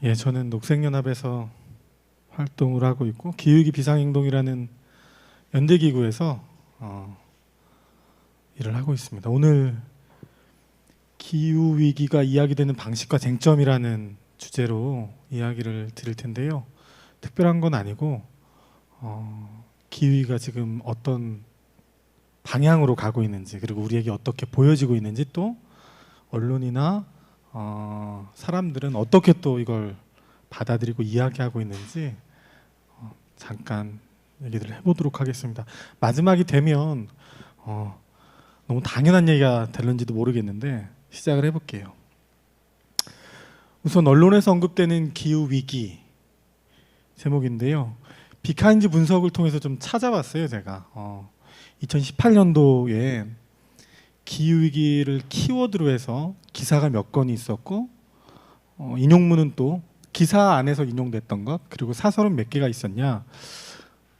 예, 저는 녹색연합에서 활동을 하고 있고 기후위기 비상행동이라는 연대기구에서 일을 하고 있습니다. 오늘 기후위기가 이야기되는 방식과 쟁점이라는 주제로 이야기를 드릴 텐데요. 특별한 건 아니고 기후위기가 지금 어떤 방향으로 가고 있는지, 그리고 우리에게 어떻게 보여지고 있는지, 또 언론이나 사람들은 어떻게 또 이걸 받아들이고 이야기하고 있는지 잠깐 얘기를 해보도록 하겠습니다. 마지막이 되면 너무 당연한 얘기가 될는지도 모르겠는데 시작을 해볼게요. 우선 언론에서 언급되는 기후위기 제목인데요. 비카인지 분석을 통해서 좀 찾아봤어요. 제가 2018년도에 기후위기를 키워드로 해서 기사가 몇 건이 있었고 인용문은 또 기사 안에서 인용됐던 것, 그리고 사설은 몇 개가 있었냐.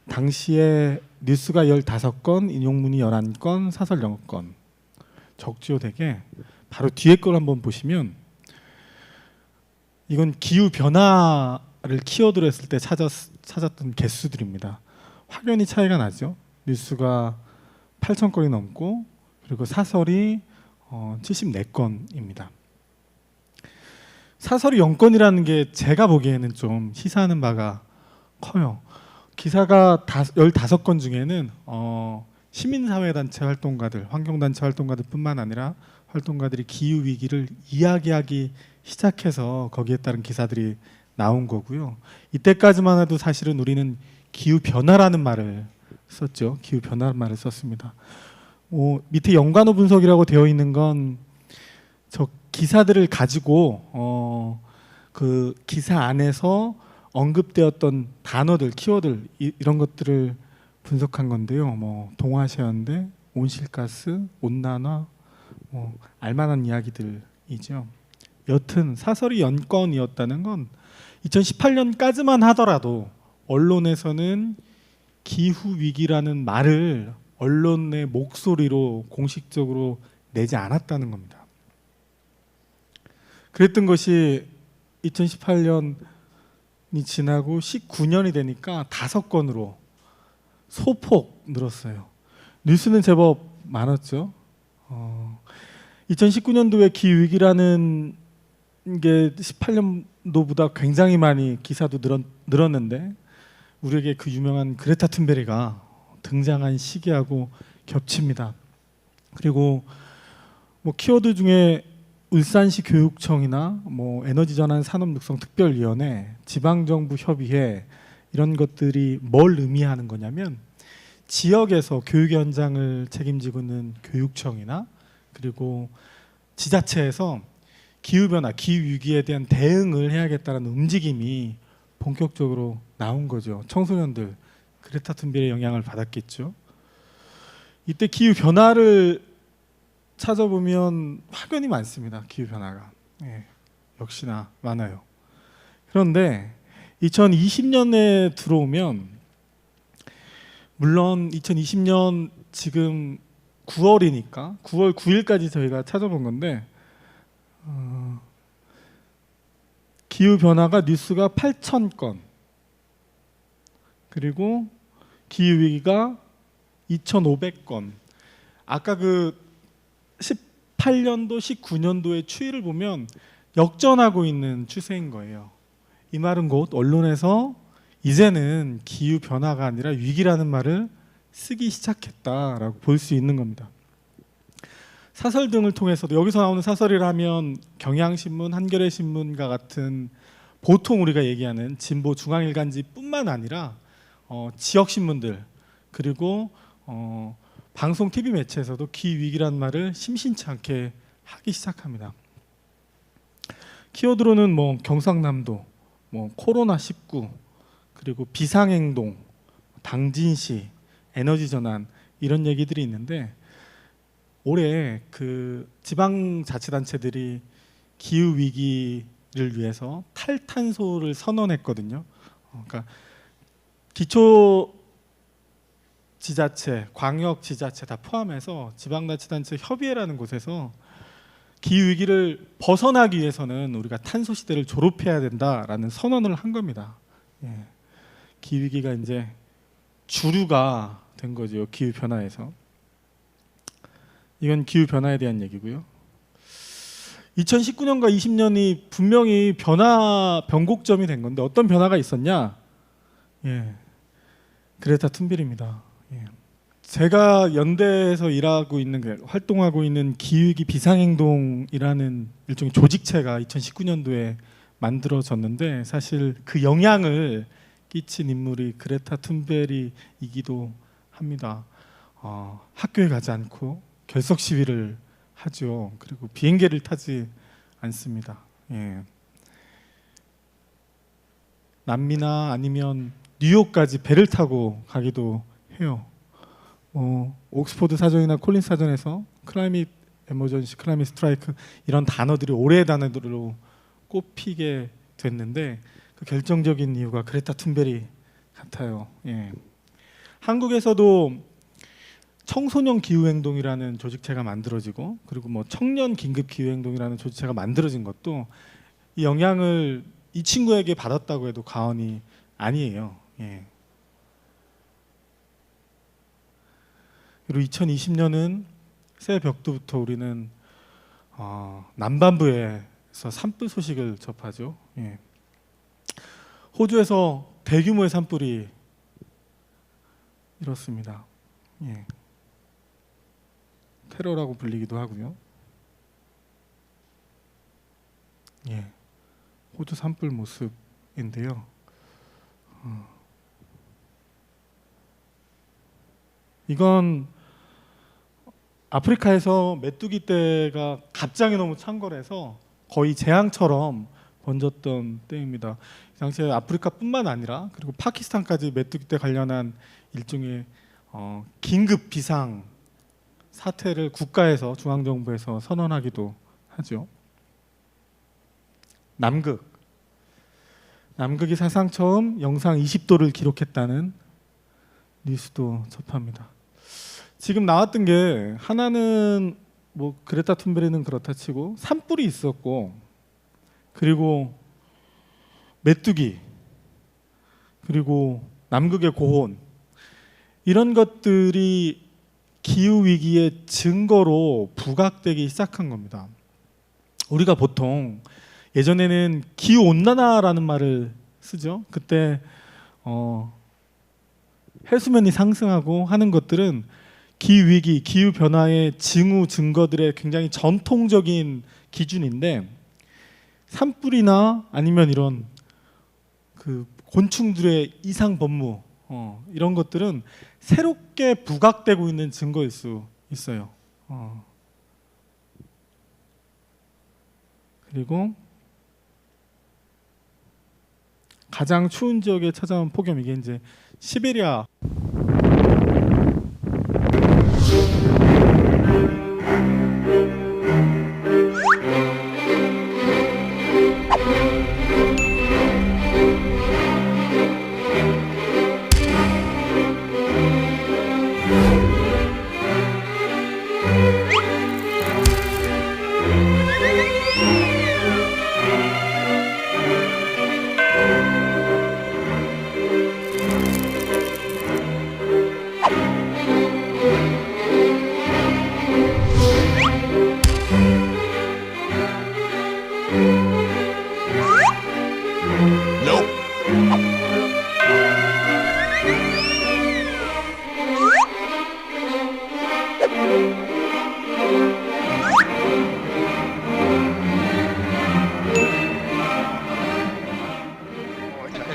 당시에 뉴스가 15건, 인용문이 11건, 사설 0건. 적지요 되게. 바로 뒤에 걸 한번 보시면 이건 기후변화를 키워드로 했을 때 찾았던 개수들입니다. 확연히 차이가 나죠. 뉴스가 8,000건이 넘고, 그리고 사설이 74건입니다. 사설이 0건이라는 게 제가 보기에는 좀 시사하는 바가 커요. 기사가 15건 중에는 시민사회단체 활동가들, 환경단체 활동가들 뿐만 아니라 활동가들이 기후위기를 이야기하기 시작해서 거기에 따른 기사들이 나온 거고요. 이때까지만 해도 사실은 우리는 기후변화라는 말을 썼죠. 기후변화라는 말을 썼습니다. 밑에 연관어 분석이라고 되어 있는 건 저 기사들을 가지고 그 기사 안에서 언급되었던 단어들, 키워드 이런 것들을 분석한 건데요. 뭐 동아시아연대, 온실가스, 온난화, 알만한 이야기들이죠. 여튼 사설이 연건이었다는 건 2018년까지만 하더라도 언론에서는 기후 위기라는 말을 언론의 목소리로 공식적으로 내지 않았다는 겁니다. 그랬던 것이 2018년이 지나고 19년이 되니까 5건으로 소폭 늘었어요. 뉴스는 제법 많았죠. 2019년도에 기후위기라는 게 18년도보다 굉장히 많이 기사도 늘었는데 우리에게 그 유명한 그레타 툰베리가 등장한 시기하고 겹칩니다. 그리고 뭐 키워드 중에 울산시 교육청이나 뭐 에너지전환 산업육성특별위원회, 지방정부 협의회 이런 것들이 뭘 의미하는 거냐면 지역에서 교육 현장을 책임지고 있는 교육청이나 그리고 지자체에서 기후변화, 기후위기에 대한 대응을 해야겠다는 움직임이 본격적으로 나온 거죠. 청소년들, 그레타 툰베리의 영향을 받았겠죠. 이때 기후변화를 찾아보면 확연히 많습니다. 기후변화가. 예, 역시나 많아요. 그런데 2020년에 들어오면 물론 2020년 지금 9월이니까 9월 9일까지 저희가 찾아본 건데 기후변화가 뉴스가 8,000건, 그리고 기후위기가 2,500건. 아까 그 18년도, 19년도의 추이를 보면 역전하고 있는 추세인 거예요. 이 말은 곧 언론에서 이제는 기후변화가 아니라 위기라는 말을 쓰기 시작했다라고 볼 수 있는 겁니다. 사설 등을 통해서도, 여기서 나오는 사설이라면 경향신문, 한겨레신문과 같은 보통 우리가 얘기하는 진보 중앙일간지뿐만 아니라 지역신문들, 그리고 방송, TV 매체에서도 기후위기라는 말을 심심치 않게 하기 시작합니다. 키워드로는 뭐 경상남도, 뭐 코로나19, 그리고 비상행동, 당진시, 에너지전환 이런 얘기들이 있는데 올해 그 지방자치단체들이 기후위기를 위해서 탈탄소를 선언했거든요. 그러니까 기초 지자체, 광역 지자체 다 포함해서 지방자치단체 협의회라는 곳에서 기후 위기를 벗어나기 위해서는 우리가 탄소 시대를 졸업해야 된다라는 선언을 한 겁니다. 예. 기후 위기가 이제 주류가 된 거죠. 기후 변화에서. 이건 기후 변화에 대한 얘기고요. 2019년과 20년이 분명히 변곡점이 된 건데 어떤 변화가 있었냐? 예. 그레타 툰베리입니다. 예. 제가 연대에서 일하고 있는 활동하고 있는 기후위기 비상행동이라는 일종의 조직체가 2019년도에 만들어졌는데 사실 그 영향을 끼친 인물이 그레타 툰베리이기도 합니다. 학교에 가지 않고 결석 시위를 하죠. 그리고 비행기를 타지 않습니다. 예. 남미나 아니면 뉴욕까지 배를 타고 가기도 해요. 옥스퍼드 사전이나 콜린스 사전에서 클라이밋 에머전시, 클라이밋 스트라이크 이런 단어들이 올해의 단어들로 꼽히게 됐는데 그 결정적인 이유가 그레타 툰베리 같아요. 예. 한국에서도 청소년 기후행동이라는 조직체가 만들어지고 그리고 뭐 청년 긴급 기후행동이라는 조직체가 만들어진 것도 이 영향을 이 친구에게 받았다고 해도 과언이 아니에요. 예. 그리고 2020년은 새해 벽두부터 우리는 남반부에서 산불 소식을 접하죠. 예. 호주에서 대규모의 산불이 일었습니다. 예. 테러라고 불리기도 하고요. 예. 호주 산불 모습인데요. 이건 아프리카에서 메뚜기 떼가 갑자기 너무 창궐해서 거의 재앙처럼 번졌던 때입니다. 이 당시에 아프리카뿐만 아니라 그리고 파키스탄까지 메뚜기 떼 관련한 일종의 긴급 비상 사태를 국가에서 중앙정부에서 선언하기도 하죠. 남극이 사상 처음 영상 20도를 기록했다는 뉴스도 접합니다. 지금 나왔던 게 하나는 뭐 그레타 툰베리는 그렇다 치고 산불이 있었고 그리고 메뚜기 그리고 남극의 고온 이런 것들이 기후 위기의 증거로 부각되기 시작한 겁니다. 우리가 보통 예전에는 기후 온난화라는 말을 쓰죠. 그때 해수면이 상승하고 하는 것들은 기후 위기, 기후 변화의 징후 증거들의 굉장히 전통적인 기준인데 산불이나 아니면 이런 그 곤충들의 이상 번무 이런 것들은 새롭게 부각되고 있는 증거일 수 있어요. 그리고 가장 추운 지역에 찾아온 폭염 이게 이제 시베리아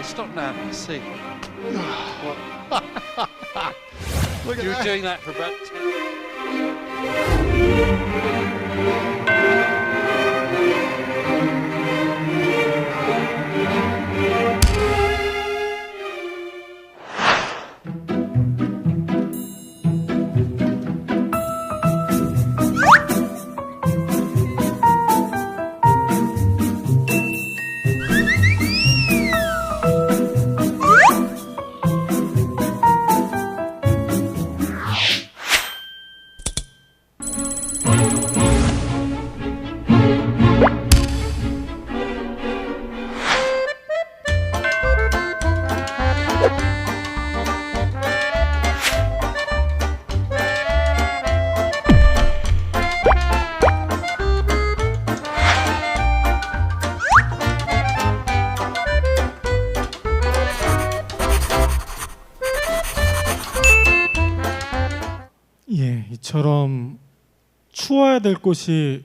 Stop now. See. Look at You were that. doing that for about. 이처럼 추워야 될 곳이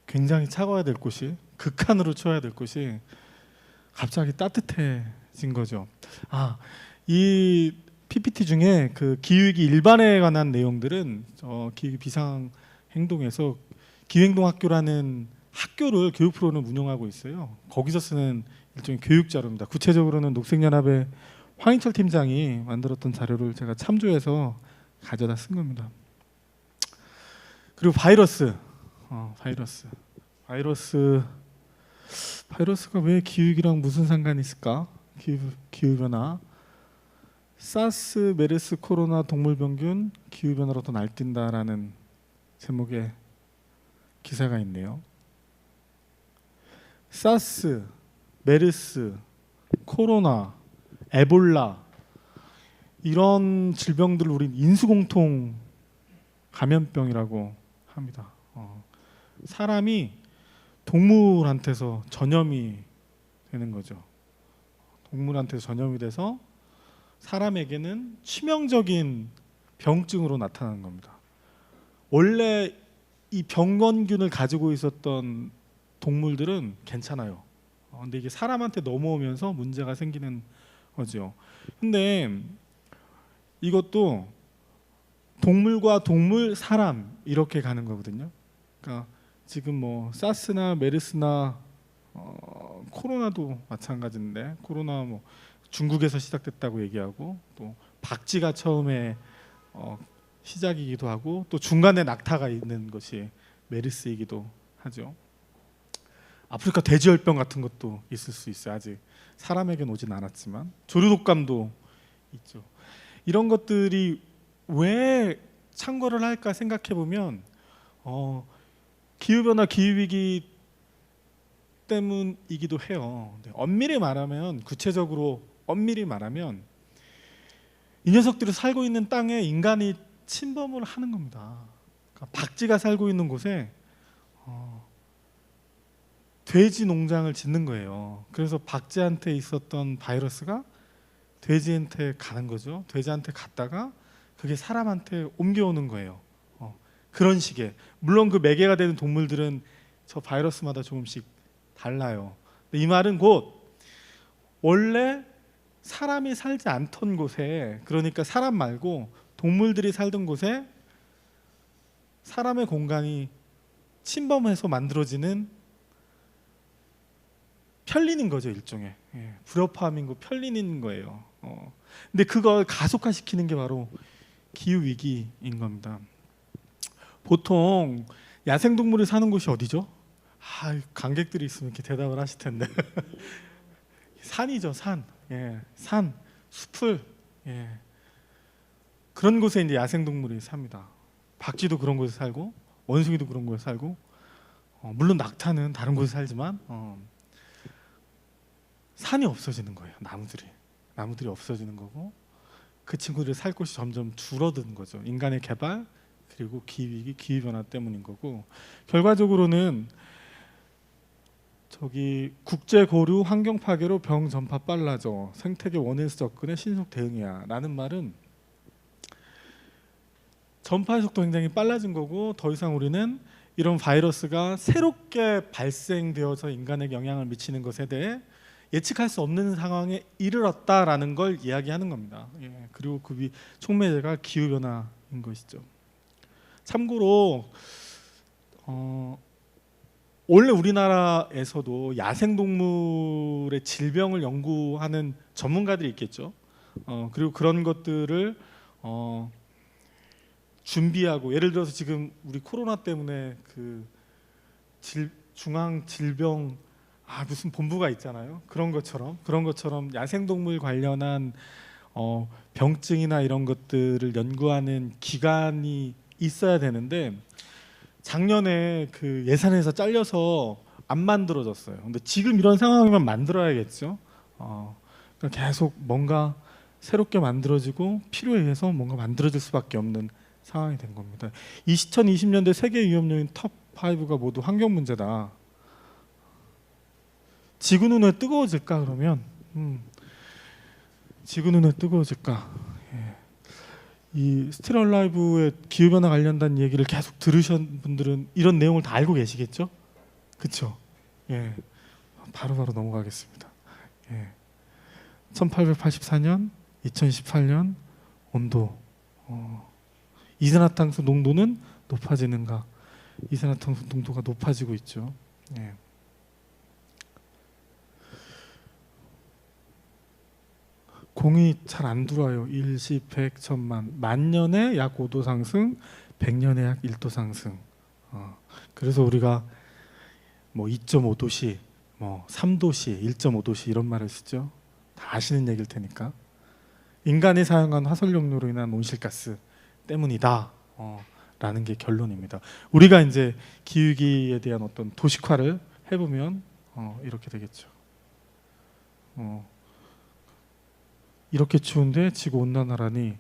굉장히 차가워야 될 곳이 극한으로 추워야 될 곳이 갑자기 따뜻해진 거죠. 이 PPT 중에 그 기후위기 일반에 관한 내용들은 기후 비상 행동에서 기후행동학교라는 학교를 교육 프로그램을 운영하고 있어요. 거기서 쓰는 일종의 교육 자료입니다. 구체적으로는 녹색연합의 황인철 팀장이 만들었던 자료를 제가 참조해서 가져다 쓴 겁니다. 그리고 바이러스가 왜 기후위기랑 무슨 상관이 있을까? 기후변화, 사스, 메르스, 코로나, 동물병균, 기후변화로 더 날뛴다라는 제목의 기사가 있네요. 사스, 메르스, 코로나, 에볼라 이런 질병들을 우린 인수공통 감염병이라고 합니다. 사람이 동물한테서 전염이 되는 거죠. 동물한테서 전염이 돼서 사람에게는 치명적인 병증으로 나타나는 겁니다. 원래 이 병원균을 가지고 있었던 동물들은 괜찮아요. 근데 이게 사람한테 넘어오면서 문제가 생기는 거죠. 근데 이것도 동물과 동물, 사람 이렇게 가는 거거든요. 그러니까 지금 뭐 사스나 메르스나 코로나도 마찬가지인데 코로나 뭐 중국에서 시작됐다고 얘기하고 또 박쥐가 처음에 시작이기도 하고 또 중간에 낙타가 있는 것이 메르스이기도 하죠. 아프리카 돼지열병 같은 것도 있을 수 있어요. 아직 사람에게는 오진 않았지만 조류독감도 있죠. 이런 것들이 왜 창궐을 할까 생각해 보면 기후변화, 기후위기 때문이기도 해요. 엄밀히 말하면 구체적으로 엄밀히 말하면 이 녀석들이 살고 있는 땅에 인간이 침범을 하는 겁니다. 그러니까 박쥐가 살고 있는 곳에 돼지 농장을 짓는 거예요. 그래서 박쥐한테 있었던 바이러스가 돼지한테 가는 거죠. 돼지한테 갔다가 그게 사람한테 옮겨오는 거예요. 그런 식의 물론 그 매개가 되는 동물들은 저 바이러스마다 조금씩 달라요. 이 말은 곧 원래 사람이 살지 않던 곳에 그러니까 사람 말고 동물들이 살던 곳에 사람의 공간이 침범해서 만들어지는 편리는 거죠. 일종의 불협화음인 편리는 거예요. 근데 그걸 가속화시키는 게 바로 기후위기인 겁니다. 보통 야생동물이 사는 곳이 어디죠? 관객들이 있으면 이렇게 대답을 하실 텐데 산이죠. 산, 숲을 그런 곳에 이제 야생동물이 삽니다. 박쥐도 그런 곳에 살고 원숭이도 그런 곳에 살고 물론 낙타는 다른 곳에 살지만 산이 없어지는 거예요. 나무들이 없어지는 거고 그 친구들이 살 곳이 점점 줄어드는 거죠. 인간의 개발 그리고 기후위기, 기후변화 때문인 거고 결과적으로는 국제 고류 환경 파괴로 병 전파 빨라져 생태계 원인에서 접근에 신속 대응이야 라는 말은 전파의 속도 굉장히 빨라진 거고 더 이상 우리는 이런 바이러스가 새롭게 발생되어서 인간에게 영향을 미치는 것에 대해 예측할 수 없는 상황에 이르렀다라는 걸 이야기하는 겁니다. 그리고 그 촉매제가 기후변화인 것이죠. 참고로 원래 우리나라에서도 야생동물의 질병을 연구하는 전문가들이 있겠죠. 그리고 그런 것들을 준비하고 예를 들어서 지금 우리 코로나 때문에 그 중앙질병 무슨 본부가 있잖아요. 그런 것처럼 야생동물 관련한 병증이나 이런 것들을 연구하는 기관이 있어야 되는데 작년에 그 예산에서 잘려서 안 만들어졌어요. 근데 지금 이런 상황이면 만들어야겠죠. 그러니까 계속 뭔가 새롭게 만들어지고 필요에 의해서 뭔가 만들어질 수밖에 없는 상황이 된 겁니다. 2020년대 세계 위험 요인 톱 5가 모두 환경 문제다. 지구는 왜 뜨거워질까 그러면 지구는 왜 뜨거워질까? 이 스틸 얼라이브의 기후 변화 관련된 얘기를 계속 들으신 분들은 이런 내용을 다 알고 계시겠죠? 그렇죠? 예, 바로바로 넘어가겠습니다. 예. 1884년, 2018년 온도, 이산화탄소 농도는 높아지는가? 이산화탄소 농도가 높아지고 있죠. 예. 공이 잘 안 들어와요. 일시, 100, 1000만. 만년에 약 5도 상승, 100년에 약 1도 상승. 그래서 우리가 뭐 2.5도씨, 뭐 3도씨, 1.5도씨 이런 말을 쓰죠. 다 아시는 얘기일 테니까. 인간이 사용한 화석연료로 인한 온실가스 때문이다. 라는 게 결론입니다. 우리가 이제 기후위기에 대한 어떤 도식화를 해보면 이렇게 되겠죠. 이렇게 추운데 지구 온난화라니.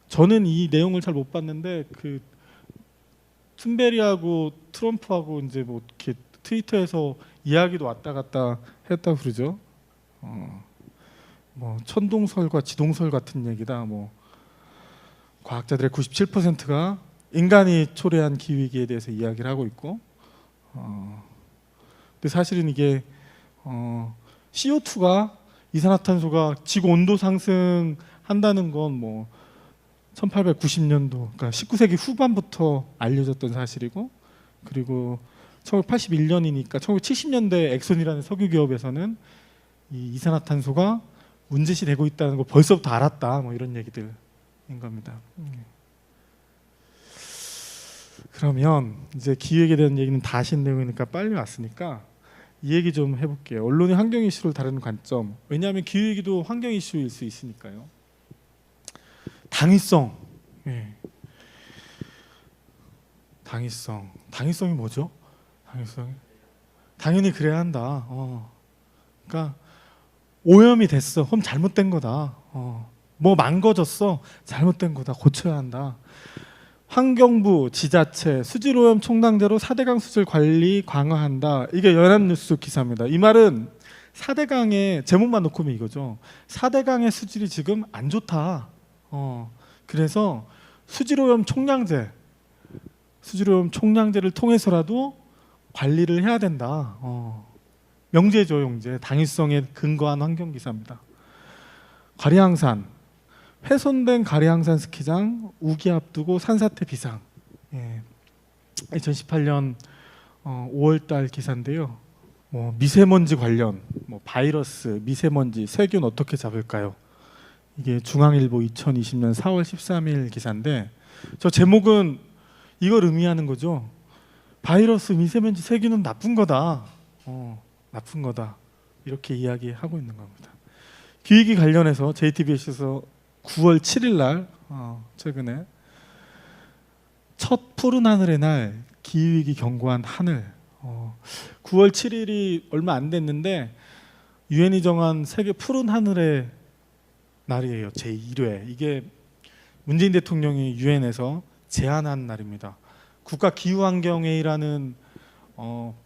저는 이 내용을 잘 못 봤는데 그 툰베리하고 트럼프하고 이제 뭐 이렇게 트위터에서 이야기도 왔다 갔다 했다고 그러죠. 뭐 천동설과 지동설 같은 얘기다. 뭐 과학자들의 97%가 인간이 초래한 기후위기에 대해서 이야기를 하고 있고, 근데 사실은 이게 CO2가 이산화탄소가 지구 온도 상승한다는 건 뭐 1890년도, 그러니까 19세기 후반부터 알려졌던 사실이고, 그리고 1981년이니까 1970년대 엑손이라는 석유 기업에서는 이 이산화탄소가 문제시 되고 있다는 걸 벌써부터 알았다. 뭐 이런 얘기들인 겁니다. 그러면 이제 기후에 대한 얘기는 다 하신 내용이니까 빨리 왔으니까 이 얘기 좀 해볼게요. 언론이 환경 이슈를 다루는 관점. 왜냐하면 기후위기도 환경 이슈일 수 있으니까요. 당위성. 예. 당위성이 뭐죠? 당위성이 당연히 그래야 한다. 그러니까 오염이 됐어. 그럼 잘못된 거다. 뭐 망가졌어. 잘못된 거다. 고쳐야 한다. 환경부, 지자체, 수질오염 총량제로 4대강 수질 관리 강화한다. 이게 연합뉴스 기사입니다. 이 말은 4대강의 제목만 놓고 보면 이거죠. 4대강의 수질이 지금 안 좋다. 그래서 수질오염 총량제를 통해서라도 관리를 해야 된다. 명제죠, 명제. 당위성에 근거한 환경 기사입니다. 가리항산, 훼손된 가리항산 스키장 우기 앞두고 산사태 비상. 2018년 5월달 기사인데요. 뭐 미세먼지 관련, 뭐 바이러스, 미세먼지, 세균 어떻게 잡을까요? 이게 중앙일보 2020년 4월 13일 기사인데, 저 제목은 이걸 의미하는 거죠. 바이러스, 미세먼지, 세균은 나쁜 거다. 나쁜 거다. 이렇게 이야기하고 있는 겁니다. 기후위기 관련해서 JTBC에서 9월 7일 날 최근에 첫 푸른 하늘의 날 기후위기 경고한 하늘. 9월 7일이 얼마 안 됐는데 유엔이 정한 세계 푸른 하늘의 날이에요. 제1회. 이게 문재인 대통령이 유엔에서 제안한 날입니다. 국가기후환경회의라는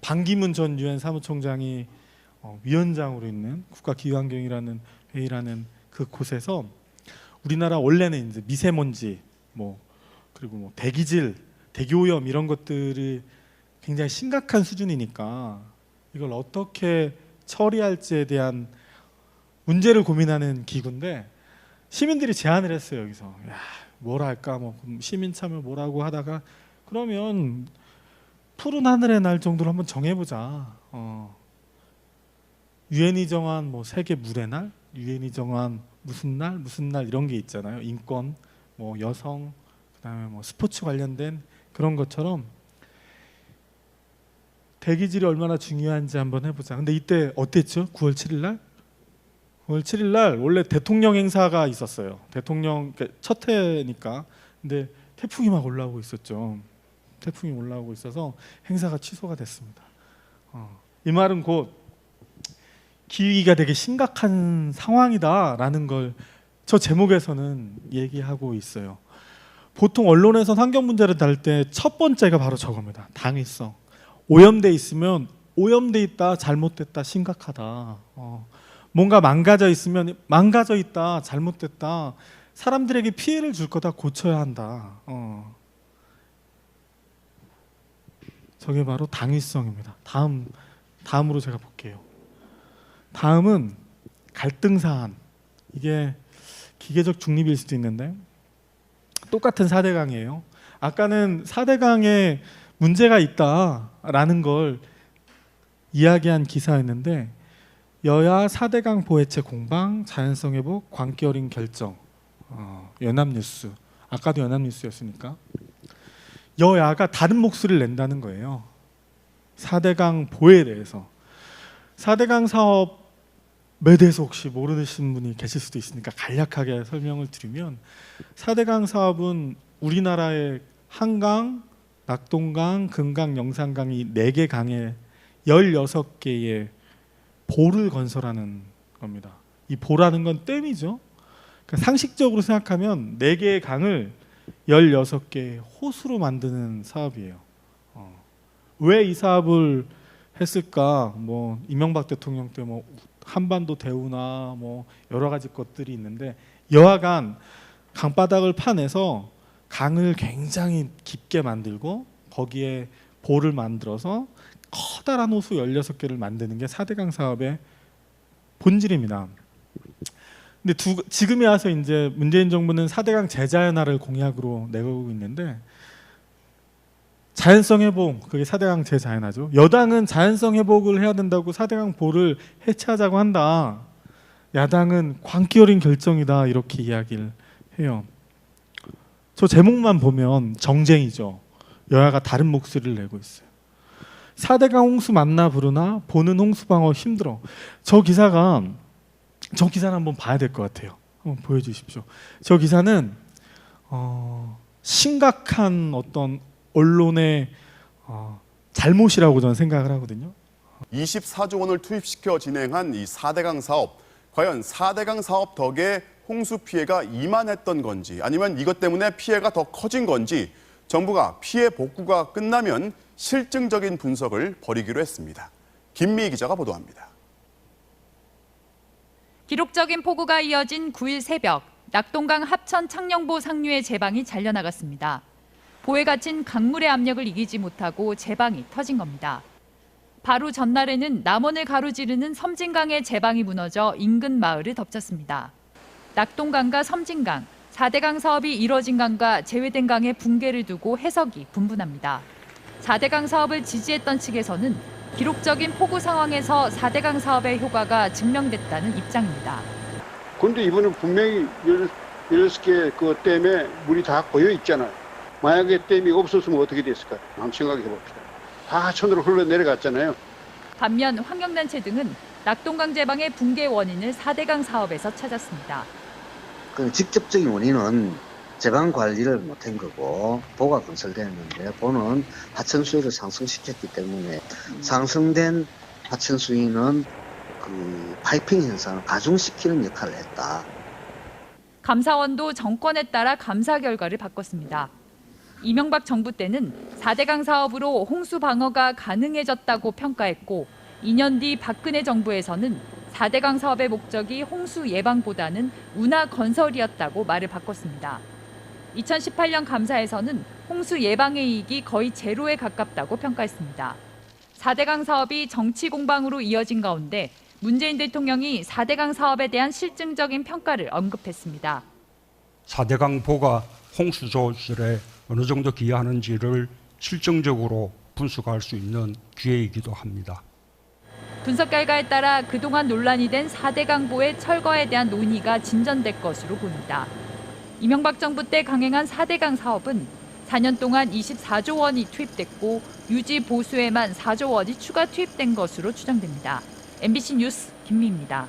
반기문 전 유엔 사무총장이 위원장으로 있는 국가기후환경이라는 회의라는 그 곳에서 우리나라 원래는 이제 미세먼지, 뭐 그리고 뭐 대기질, 대기오염 이런 것들이 굉장히 심각한 수준이니까 이걸 어떻게 처리할지에 대한 문제를 고민하는 기구인데, 시민들이 제안을 했어요. 여기서 야, 뭘 할까, 뭐 시민 참여 뭐라고 하다가 그러면 푸른 하늘의 날 정도로 한번 정해보자. 유엔이 정한 뭐 세계 물의 날, 유엔이 정한 무슨 날 이런 게 있잖아요. 인권, 뭐 여성, 그다음에 뭐 스포츠 관련된 그런 것처럼 대기질이 얼마나 중요한지 한번 해보자. 근데 이때 어땠죠? 9월 7일 날? 9월 7일 날 원래 대통령 행사가 있었어요. 대통령 첫 해니까. 근데 태풍이 막 올라오고 있었죠. 태풍이 올라오고 있어서 행사가 취소가 됐습니다. 이 말은 곧 기후위기가 되게 심각한 상황이다라는 걸 저 제목에서는 얘기하고 있어요. 보통 언론에서 환경 문제를 다룰 때 첫 번째가 바로 저겁니다. 당위성. 오염돼 있으면 오염돼 있다, 잘못됐다, 심각하다. 뭔가 망가져 있으면 망가져 있다, 잘못됐다, 사람들에게 피해를 줄 거다 고쳐야 한다. 저게 바로 당위성입니다. 다음으로 제가 볼게요. 다음은 갈등 사안. 이게 기계적 중립일 수도 있는데 똑같은 4대강이에요. 아까는 4대강에 문제가 있다라는 걸 이야기한 기사였는데 여야 4대강 보해체 공방, 자연성 회복, 광기 어린 결정. 연합뉴스. 아까도 연합뉴스였으니까 여야가 다른 목소리를 낸다는 거예요. 4대강 보해에 대해서. 4대강 사업에 대해서 혹시 모르시는 분이 계실 수도 있으니까 간략하게 설명을 드리면 4대강 사업은 우리나라의 한강, 낙동강, 금강, 영산강 이 4개 강에 16개의 보를 건설하는 겁니다. 이 보라는 건 댐이죠. 그러니까 상식적으로 생각하면 4개의 강을 16개의 호수로 만드는 사업이에요. 왜 이 사업을 했을까? 뭐 이명박 대통령 때 뭐 한반도 대우나 뭐 여러 가지 것들이 있는데 여하간 강바닥을 파내서 강을 굉장히 깊게 만들고 거기에 보를 만들어서 커다란 호수 16개를 만드는 게 4대강 사업의 본질입니다. 근데 지금에 와서 이제 문재인 정부는 4대강 재자연화를 공약으로 내걸고 있는데 자연성 회복, 그게 4대강 재자연화죠. 여당은 자연성 회복을 해야 된다고 4대강 보를 해체하자고 한다. 야당은 광기 어린 결정이다 이렇게 이야기를 해요. 저 제목만 보면 정쟁이죠. 여야가 다른 목소리를 내고 있어요. 4대강 홍수 맞나 부르나 보는 홍수 방어 힘들어. 저 기사를 한번 봐야 될 것 같아요. 한번 보여주십시오. 저 기사는 심각한 어떤 언론의 잘못이라고 저는 생각을 하거든요. 24조 원을 투입시켜 진행한 이 4대강 사업, 과연 4대강 사업 덕에 홍수 피해가 이만했던 건지 아니면 이것 때문에 피해가 더 커진 건지 정부가 피해 복구가 끝나면 실증적인 분석을 벌이기로 했습니다. 김미희 기자가 보도합니다. 기록적인 폭우가 이어진 9일 새벽, 낙동강 합천 창녕보 상류의 제방이 잘려나갔습니다. 보에 갇힌 강물의 압력을 이기지 못하고 제방이 터진 겁니다. 바로 전날에는 남원을 가로지르는 섬진강의 제방이 무너져 인근 마을을 덮쳤습니다. 낙동강과 섬진강, 4대강 사업이 이뤄진 강과 제외된 강의 붕괴를 두고 해석이 분분합니다. 4대강 사업을 지지했던 측에서는 기록적인 폭우 상황에서 4대강 사업의 효과가 증명됐다는 입장입니다. 그런데 이번에 분명히 16개 그 댐에 물이 다 고여 있잖아요. 만약에 댐이 없었으면 어떻게 됐을까요? 한번 생각해 봅시다. 다 하천으로 흘러내려갔잖아요. 반면 환경단체 등은 낙동강 제방의 붕괴 원인을 4대강 사업에서 찾았습니다. 그 직접적인 원인은 제방 관리를 못한 거고 보가 건설되었는데 보는 하천 수위를 상승시켰기 때문에 상승된 하천 수위는 그 파이핑 현상을 가중시키는 역할을 했다. 감사원도 정권에 따라 감사 결과를 바꿨습니다. 이명박 정부 때는 4대강 사업으로 홍수 방어가 가능해졌다고 평가했고 2년 뒤 박근혜 정부에서는 4대강 사업의 목적이 홍수 예방보다는 운하 건설이었다고 말을 바꿨습니다. 2018년 감사에서는 홍수 예방의 이익이 거의 제로에 가깝다고 평가했습니다. 4대강 사업이 정치 공방으로 이어진 가운데 문재인 대통령이 4대강 사업에 대한 실증적인 평가를 언급했습니다. 4대강 보가 홍수 조절에 어느 정도 기여하는지를 실증적으로 분석할 수 있는 기회이기도 합니다. 분석 결과에 따라 그동안 논란이 된 4대강 보의 철거에 대한 논의가 진전될 것으로 보입니다. 이명박 정부 때 강행한 4대강 사업은 4년 동안 24조 원이 투입됐고 유지 보수에만 4조 원이 추가 투입된 것으로 추정됩니다. MBC 뉴스 김미희입니다.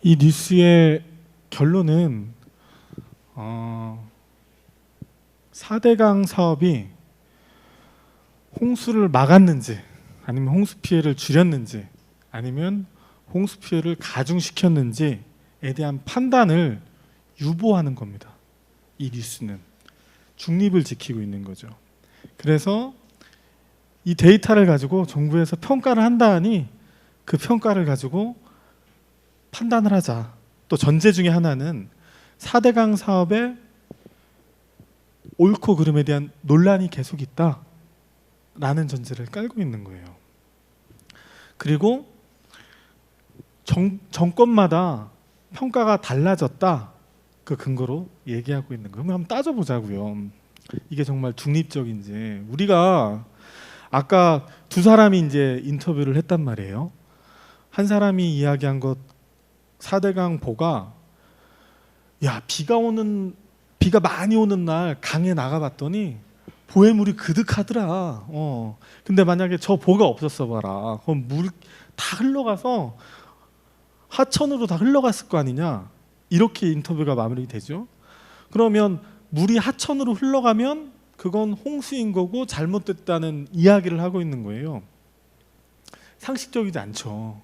이 뉴스의 결론은 4대강 사업이 홍수를 막았는지 아니면 홍수 피해를 줄였는지 아니면 홍수 피해를 가중시켰는지에 대한 판단을 유보하는 겁니다. 이 뉴스는 중립을 지키고 있는 거죠. 그래서 이 데이터를 가지고 정부에서 평가를 한다 하니 그 평가를 가지고 판단을 하자. 또 전제 중에 하나는 4대강 사업의 옳고 그름에 대한 논란이 계속 있다라는 전제를 깔고 있는 거예요. 그리고 정권마다 평가가 달라졌다, 그 근거로 얘기하고 있는 거예요. 한번 따져보자고요. 이게 정말 중립적인지. 우리가 아까 두 사람이 이제 인터뷰를 했단 말이에요. 한 사람이 이야기한 것, 4대강 보가 야, 비가 많이 오는 날 강에 나가봤더니 보에 물이 그득하더라. 근데 만약에 저 보가 없었어 봐라. 그럼 물 다 흘러가서 하천으로 다 흘러갔을 거 아니냐. 이렇게 인터뷰가 마무리되죠. 그러면 물이 하천으로 흘러가면 그건 홍수인 거고 잘못됐다는 이야기를 하고 있는 거예요. 상식적이지 않죠.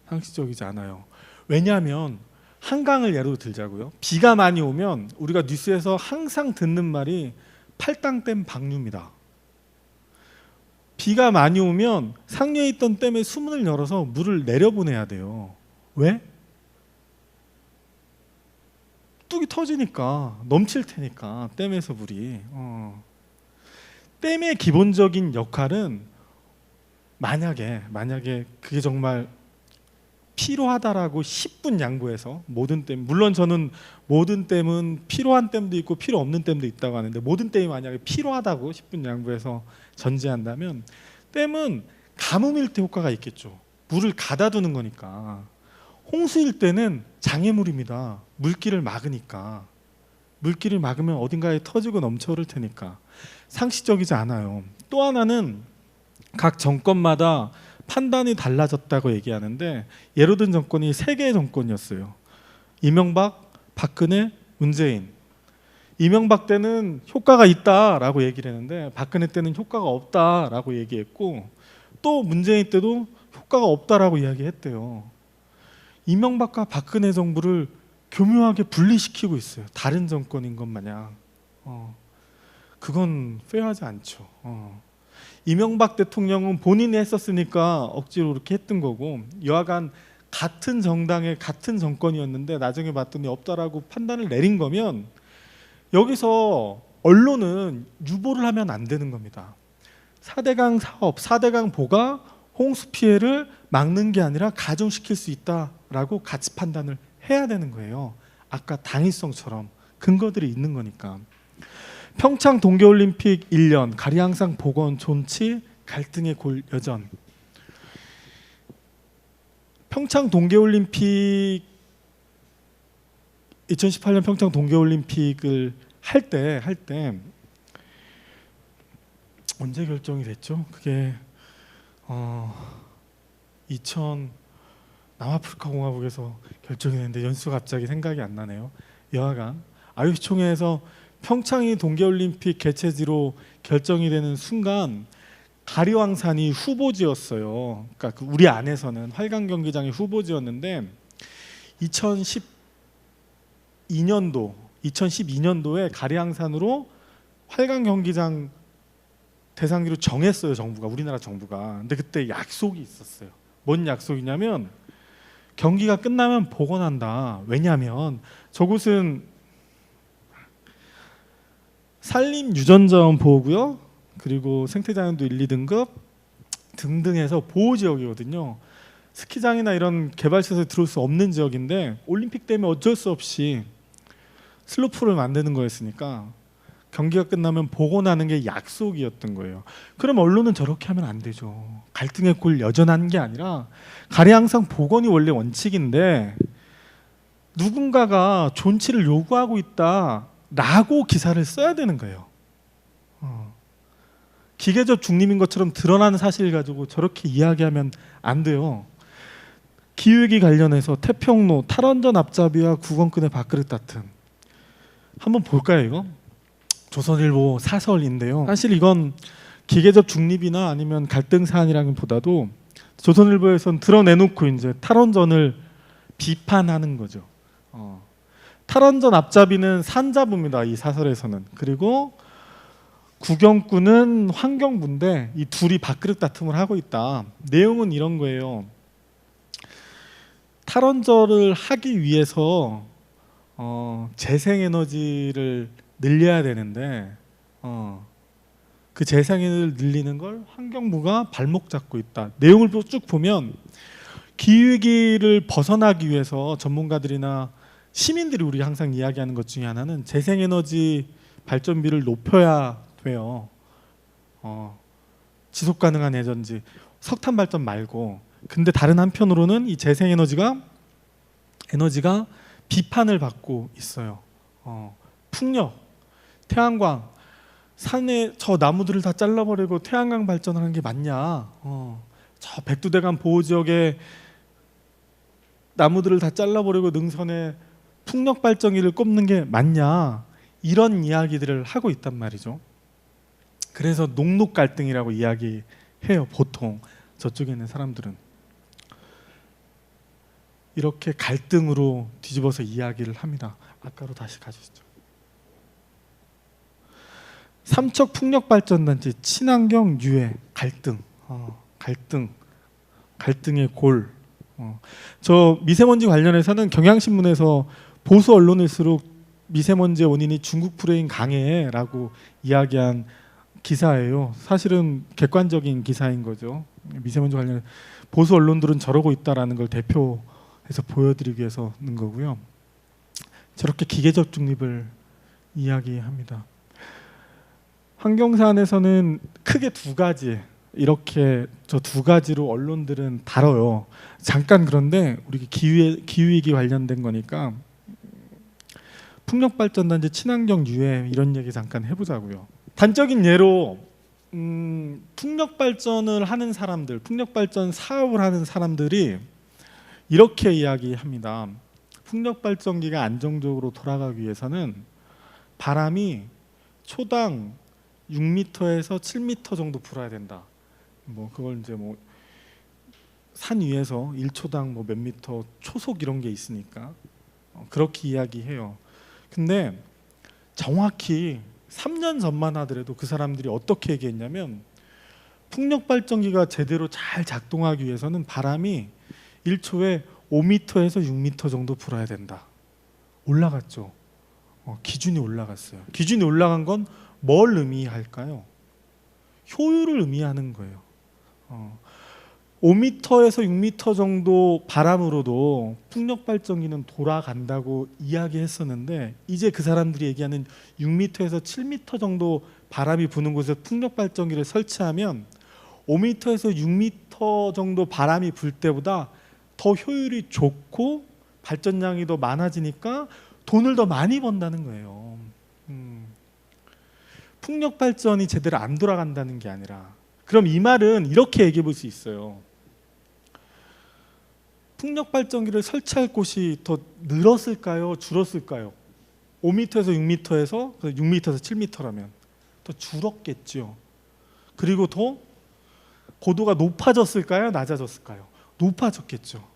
상식적이지 않아요. 왜냐하면 한강을 예로 들자고요. 비가 많이 오면 우리가 뉴스에서 항상 듣는 말이 팔당댐 방류입니다. 비가 많이 오면 상류에 있던 댐에 수문을 열어서 물을 내려보내야 돼요. 왜? 뚝이 터지니까, 넘칠 테니까, 댐에서 물이. 댐의 기본적인 역할은 만약에 그게 정말 필요하다라고 10분 양보해서 모든 댐, 물론 저는 모든 댐은 필요한 댐도 있고 필요 없는 댐도 있다고 하는데, 모든 댐이 만약에 필요하다고 10분 양보해서 전제한다면 댐은 가뭄일 때 효과가 있겠죠. 물을 가다 두는 거니까. 홍수일 때는 장애물입니다. 물길을 막으니까. 물길을 막으면 어딘가에 터지고 넘쳐 흐를 테니까. 상식적이지 않아요. 또 하나는 각 정권마다 판단이 달라졌다고 얘기하는데, 예로 든 정권이 3개의 정권이었어요. 이명박, 박근혜, 문재인. 이명박 때는 효과가 있다라고 얘기를 했는데 박근혜 때는 효과가 없다라고 얘기했고, 또 문재인 때도 효과가 없다라고 이야기했대요. 이명박과 박근혜 정부를 교묘하게 분리시키고 있어요. 다른 정권인 것 마냥. 그건 페어하지 않죠. 이명박 대통령은 본인이 했었으니까 억지로 그렇게 했던 거고, 여하간 같은 정당의 같은 정권이었는데 나중에 봤더니 없다라고 판단을 내린 거면 여기서 언론은 유보를 하면 안 되는 겁니다. 4대강 사업, 4대강 보가 홍수 피해를 막는 게 아니라 가중시킬 수 있다라고 가치 판단을 해야 되는 거예요. 아까 당위성처럼 근거들이 있는 거니까. 평창 동계올림픽 1년, 가리항상 복원 존치, 갈등의 골 여전. 평창 동계올림픽 2018년 평창 동계올림픽을 할 때 언제 결정이 됐죠? 그게 2000 남아프리카 공화국에서 결정이 됐는데 연수가 갑자기 생각이 안 나네요. 여하간 IOC-총회에서 평창이 동계올림픽 개최지로 결정이 되는 순간 가리왕산이 후보지였어요. 그러니까 우리 안에서는 활강 경기장이 후보지였는데 2012년도에 가리왕산으로 활강 경기장 대상지로 정했어요, 정부가. 우리나라 정부가. 근데 그때 약속이 있었어요. 뭔 약속이냐면 경기가 끝나면 복원한다. 왜냐하면 저곳은 산림유전자원 보호구역, 그리고 생태자연도 1, 2등급 등등 해서 보호지역이거든요. 스키장이나 이런 개발시설에 들어올 수 없는 지역인데 올림픽 때문에 어쩔 수 없이 슬로프를 만드는 거였으니까 경기가 끝나면 복원하는 게 약속이었던 거예요. 그럼 언론은 저렇게 하면 안 되죠. 갈등의 골 여전한 게 아니라 가리항상 복원이 원래 원칙인데 누군가가 존치를 요구하고 있다라고 기사를 써야 되는 거예요. 기계적 중립인 것처럼 드러나는 사실을 가지고 저렇게 이야기하면 안 돼요. 기후위기 관련해서 태평로, 탈원전 앞잡이와 구건권의 밥그릇 다툼. 한번 볼까요, 이거? 조선일보 사설인데요. 사실 이건 기계적 중립이나 아니면 갈등 사안이라기보다도 조선일보에선 드러내놓고 이제 탈원전을 비판하는 거죠. 탈원전 앞잡이는 산자부입니다, 이 사설에서는. 그리고 구경꾼은 환경부인데 이 둘이 밥그릇 다툼을 하고 있다. 내용은 이런 거예요. 탈원전을 하기 위해서 재생에너지를 늘려야 되는데 그 재생에너지를 늘리는 걸 환경부가 발목 잡고 있다. 내용을 쭉 보면 기후위기를 벗어나기 위해서 전문가들이나 시민들이 우리가 항상 이야기하는 것 중에 하나는 재생에너지 발전비를 높여야 돼요. 지속 가능한 에너지, 석탄 발전 말고. 근데 다른 한편으로는 이 재생에너지가 비판을 받고 있어요. 풍력, 태양광, 산에 저 나무들을 다 잘라버리고 태양광 발전하는 게 맞냐? 저 백두대간 보호 지역에 나무들을 다 잘라버리고 능선에 풍력 발전기를 꼽는 게 맞냐? 이런 이야기들을 하고 있단 말이죠. 그래서 녹록 갈등이라고 이야기해요. 보통 저쪽에 있는 사람들은 이렇게 갈등으로 뒤집어서 이야기를 합니다. 아까로 다시 가주시죠. 삼척 풍력발전단지 친환경 유해 갈등, 갈등의 골. 저 미세먼지 관련해서는 경향신문에서 보수 언론일수록 미세먼지의 원인이 중국 프레임 강해라고 이야기한 기사예요. 사실은 객관적인 기사인 거죠. 미세먼지 관련 보수 언론들은 저러고 있다라는 걸 대표해서 보여드리기 위해서는 거고요. 저렇게 기계적 중립을 이야기합니다. 환경사안에서는 크게 두 가지, 이렇게 저 두 가지로 언론들은 다뤄요. 잠깐 그런데 우리 기후위기 관련된 거니까 풍력발전단지 친환경 유해 이런 얘기 잠깐 해보자고요. 단적인 예로 풍력발전을 하는 사람들, 풍력발전 사업을 하는 사람들이 이렇게 이야기합니다. 풍력발전기가 안정적으로 돌아가기 위해서는 바람이 초당 6m에서 7m 정도 불어야 된다. 뭐 그걸 이제 뭐 산 위에서 1초당 뭐 몇 미터 초속 이런 게 있으니까 그렇게 이야기해요. 근데 정확히 3년 전만 하더라도 그 사람들이 어떻게 얘기했냐면 풍력발전기가 제대로 잘 작동하기 위해서는 바람이 1초에 5m에서 6m 정도 불어야 된다. 올라갔죠. 기준이 올라갔어요. 기준이 올라간 건 뭘 의미할까요? 효율을 의미하는 거예요. 5m에서 6m 정도 바람으로도 풍력발전기는 돌아간다고 이야기했었는데 이제 그 사람들이 얘기하는 6m에서 7m 정도 바람이 부는 곳에 풍력발전기를 설치하면 5m에서 6m 정도 바람이 불 때보다 더 효율이 좋고 발전량이 더 많아지니까 돈을 더 많이 번다는 거예요. 풍력 발전이 제대로 안 돌아간다는 게 아니라, 그럼 이 말은 이렇게 얘기해 볼 수 있어요. 풍력 발전기를 설치할 곳이 더 늘었을까요? 줄었을까요? 5m에서 6m에서 6m에서 7m라면 더 줄었겠죠. 그리고 더 고도가 높아졌을까요? 낮아졌을까요? 높아졌겠죠.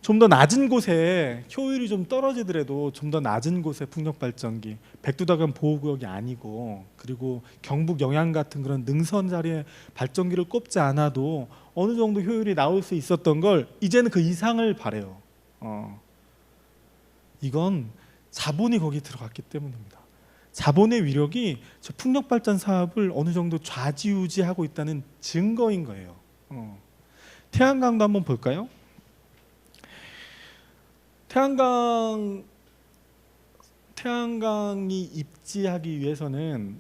좀 더 낮은 곳에 효율이 좀 떨어지더라도 좀 더 낮은 곳에 풍력발전기, 백두대간 보호구역이 아니고 그리고 경북 영양 같은 그런 능선 자리에 발전기를 꼽지 않아도 어느 정도 효율이 나올 수 있었던 걸 이제는 그 이상을 바래요. 이건 자본이 거기 들어갔기 때문입니다. 자본의 위력이 저 풍력발전 사업을 어느 정도 좌지우지하고 있다는 증거인 거예요. 태양광도 한번 볼까요? 태양광이 입지하기 위해서는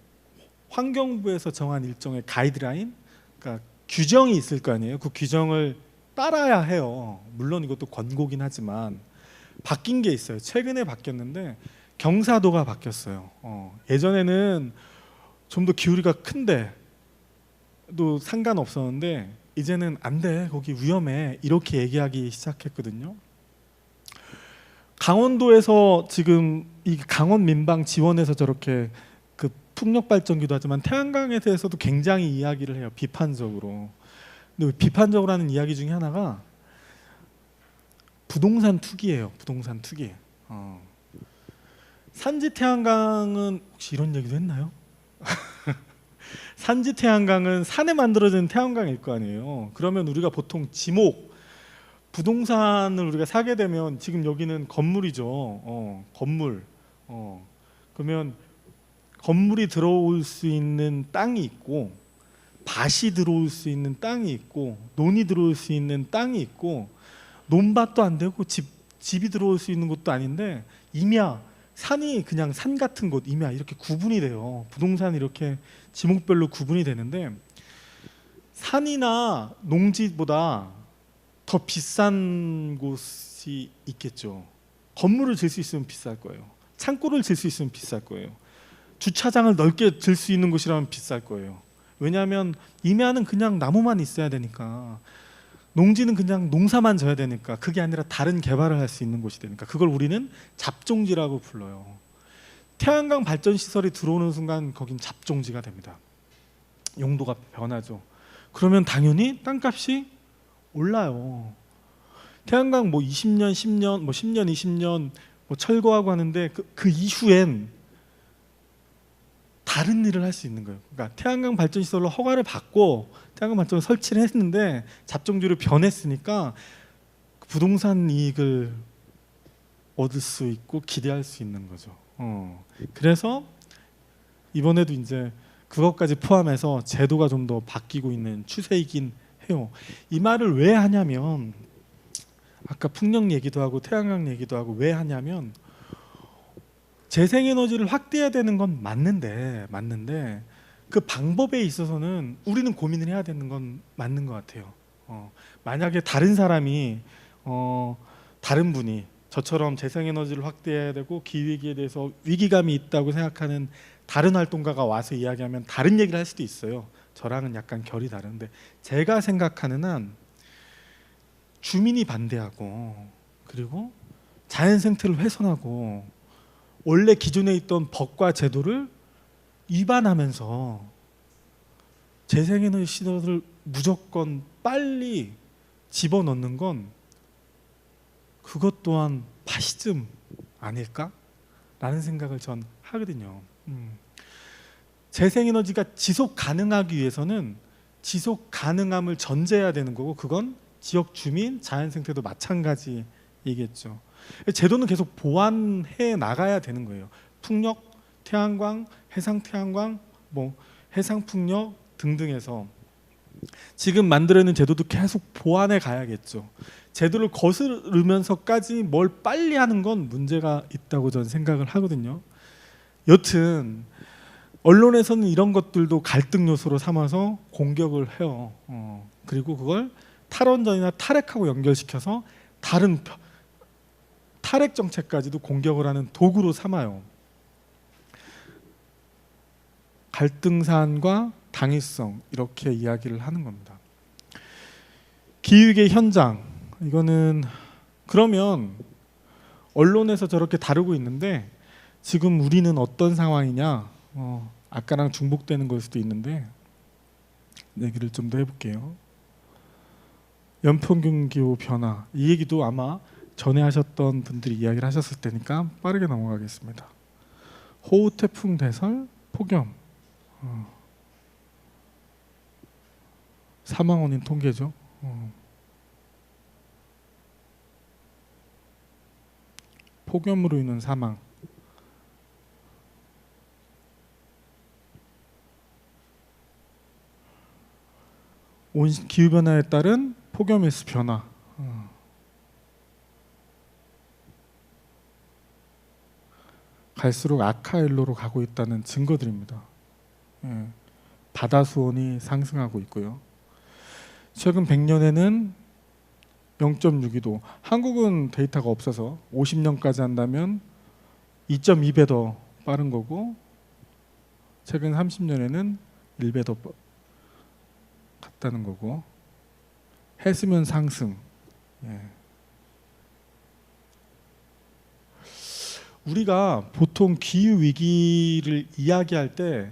환경부에서 정한 일종의 가이드라인, 그러니까 규정이 있을 거 아니에요. 그 규정을 따라야 해요. 물론 이것도 권고긴 하지만 바뀐 게 있어요. 최근에 바뀌었는데 경사도가 바뀌었어요. 예전에는 좀 더 기울이가 큰데도 상관없었는데 이제는 안 돼, 거기 위험해, 이렇게 얘기하기 시작했거든요. 강원도에서 지금 이 강원 민방 지원에서 저렇게 그 풍력 발전기도 하지만 태양광에 대해서도 굉장히 이야기를 해요. 비판적으로. 근데 비판적으로 하는 이야기 중에 하나가 부동산 투기예요. 부동산 투기. 산지 태양광은 혹시 이런 얘기도 했나요? 산지 태양광은 산에 만들어진 태양광일 거 아니에요. 그러면 우리가 보통 지목, 부동산을 우리가 사게 되면 지금 여기는 건물이죠. 건물. 그러면 건물이 들어올 수 있는 땅이 있고 밭이 들어올 수 있는 땅이 있고 논이 들어올 수 있는 땅이 있고 논밭도 안 되고 집이 들어올 수 있는 곳도 아닌데 임야 산이 그냥 산 같은 곳 임야 이렇게 구분이 돼요. 부동산이 이렇게 지목별로 구분이 되는데 산이나 농지보다 더 비싼 곳이 있겠죠. 건물을 질 수 있으면 비쌀 거예요. 창고를 질 수 있으면 비쌀 거예요. 주차장을 넓게 질 수 있는 곳이라면 비쌀 거예요. 왜냐하면 임야는 그냥 나무만 있어야 되니까, 농지는 그냥 농사만 져야 되니까, 그게 아니라 다른 개발을 할 수 있는 곳이 되니까 그걸 우리는 잡종지라고 불러요. 태양광 발전 시설이 들어오는 순간 거긴 잡종지가 됩니다. 용도가 변하죠. 그러면 당연히 땅값이 올라요. 태양광 뭐 20년, 10년, 뭐 10년, 20년 뭐 철거하고 하는데 그 이후엔 다른 일을 할 수 있는 거예요. 그러니까 태양광 발전 시설로 허가를 받고 태양광 발전을 설치를 했는데 잡종지로 변했으니까 부동산 이익을 얻을 수 있고 기대할 수 있는 거죠. 그래서 이번에도 이제 그것까지 포함해서 제도가 좀 더 바뀌고 있는 추세이긴 해요. 이 말을 왜 하냐면 아까 풍력 얘기도 하고 태양광 얘기도 하고 왜 하냐면 재생에너지를 확대해야 되는 건 맞는데 그 방법에 있어서는 우리는 고민을 해야 되는 건 맞는 것 같아요. 만약에 다른 사람이 다른 분이 저처럼 재생에너지를 확대해야 되고 기후위기에 대해서 위기감이 있다고 생각하는 다른 활동가가 와서 이야기하면 다른 얘기를 할 수도 있어요. 저랑은 약간 결이 다른데 제가 생각하는 한 주민이 반대하고 그리고 자연 생태를 훼손하고 원래 기존에 있던 법과 제도를 위반하면서 재생에너지 시설을 무조건 빨리 집어넣는 건 그것 또한 파시즘 아닐까라는 생각을 전 하거든요. 재생에너지가 지속 가능하기 위해서는 지속 가능함을 전제해야 되는 거고 그건 지역 주민, 자연 생태도 마찬가지이겠죠. 제도는 계속 보완해 나가야 되는 거예요. 풍력, 태양광, 해상 태양광, 뭐 해상 풍력 등등해서 지금 만들어낸 제도도 계속 보완해 가야겠죠. 제도를 거스르면서까지 뭘 빨리 하는 건 문제가 있다고 저는 생각을 하거든요. 여튼 언론에서는 이런 것들도 갈등 요소로 삼아서 공격을 해요. 그리고 그걸 탈원전이나 탈핵하고 연결시켜서 다른 탈핵 정책까지도 공격을 하는 도구로 삼아요. 갈등 사안과 당위성 이렇게 이야기를 하는 겁니다. 기후위기 현장 이거는 그러면 언론에서 저렇게 다루고 있는데 지금 우리는 어떤 상황이냐? 아까랑 중복되는 걸 수도 있는데 얘기를 좀 더 해볼게요. 연평균 기후 변화 이 얘기도 아마 전에 하셨던 분들이 이야기를 하셨을 테니까 빠르게 넘어가겠습니다. 호우, 태풍, 대설, 폭염 사망 원인 통계죠. 폭염으로 인한 사망 기후변화에 따른 폭염일수 변화 갈수록 악화일로로 가고 있다는 증거들입니다. 바다 수온이 상승하고 있고요. 최근 100년에는 0.62도 한국은 데이터가 없어서 50년까지 한다면 2.2배 더 빠른 거고 최근 30년에는 1배 더 같다는 거고 해수면 상승 우리가 보통 기후 위기를 이야기할 때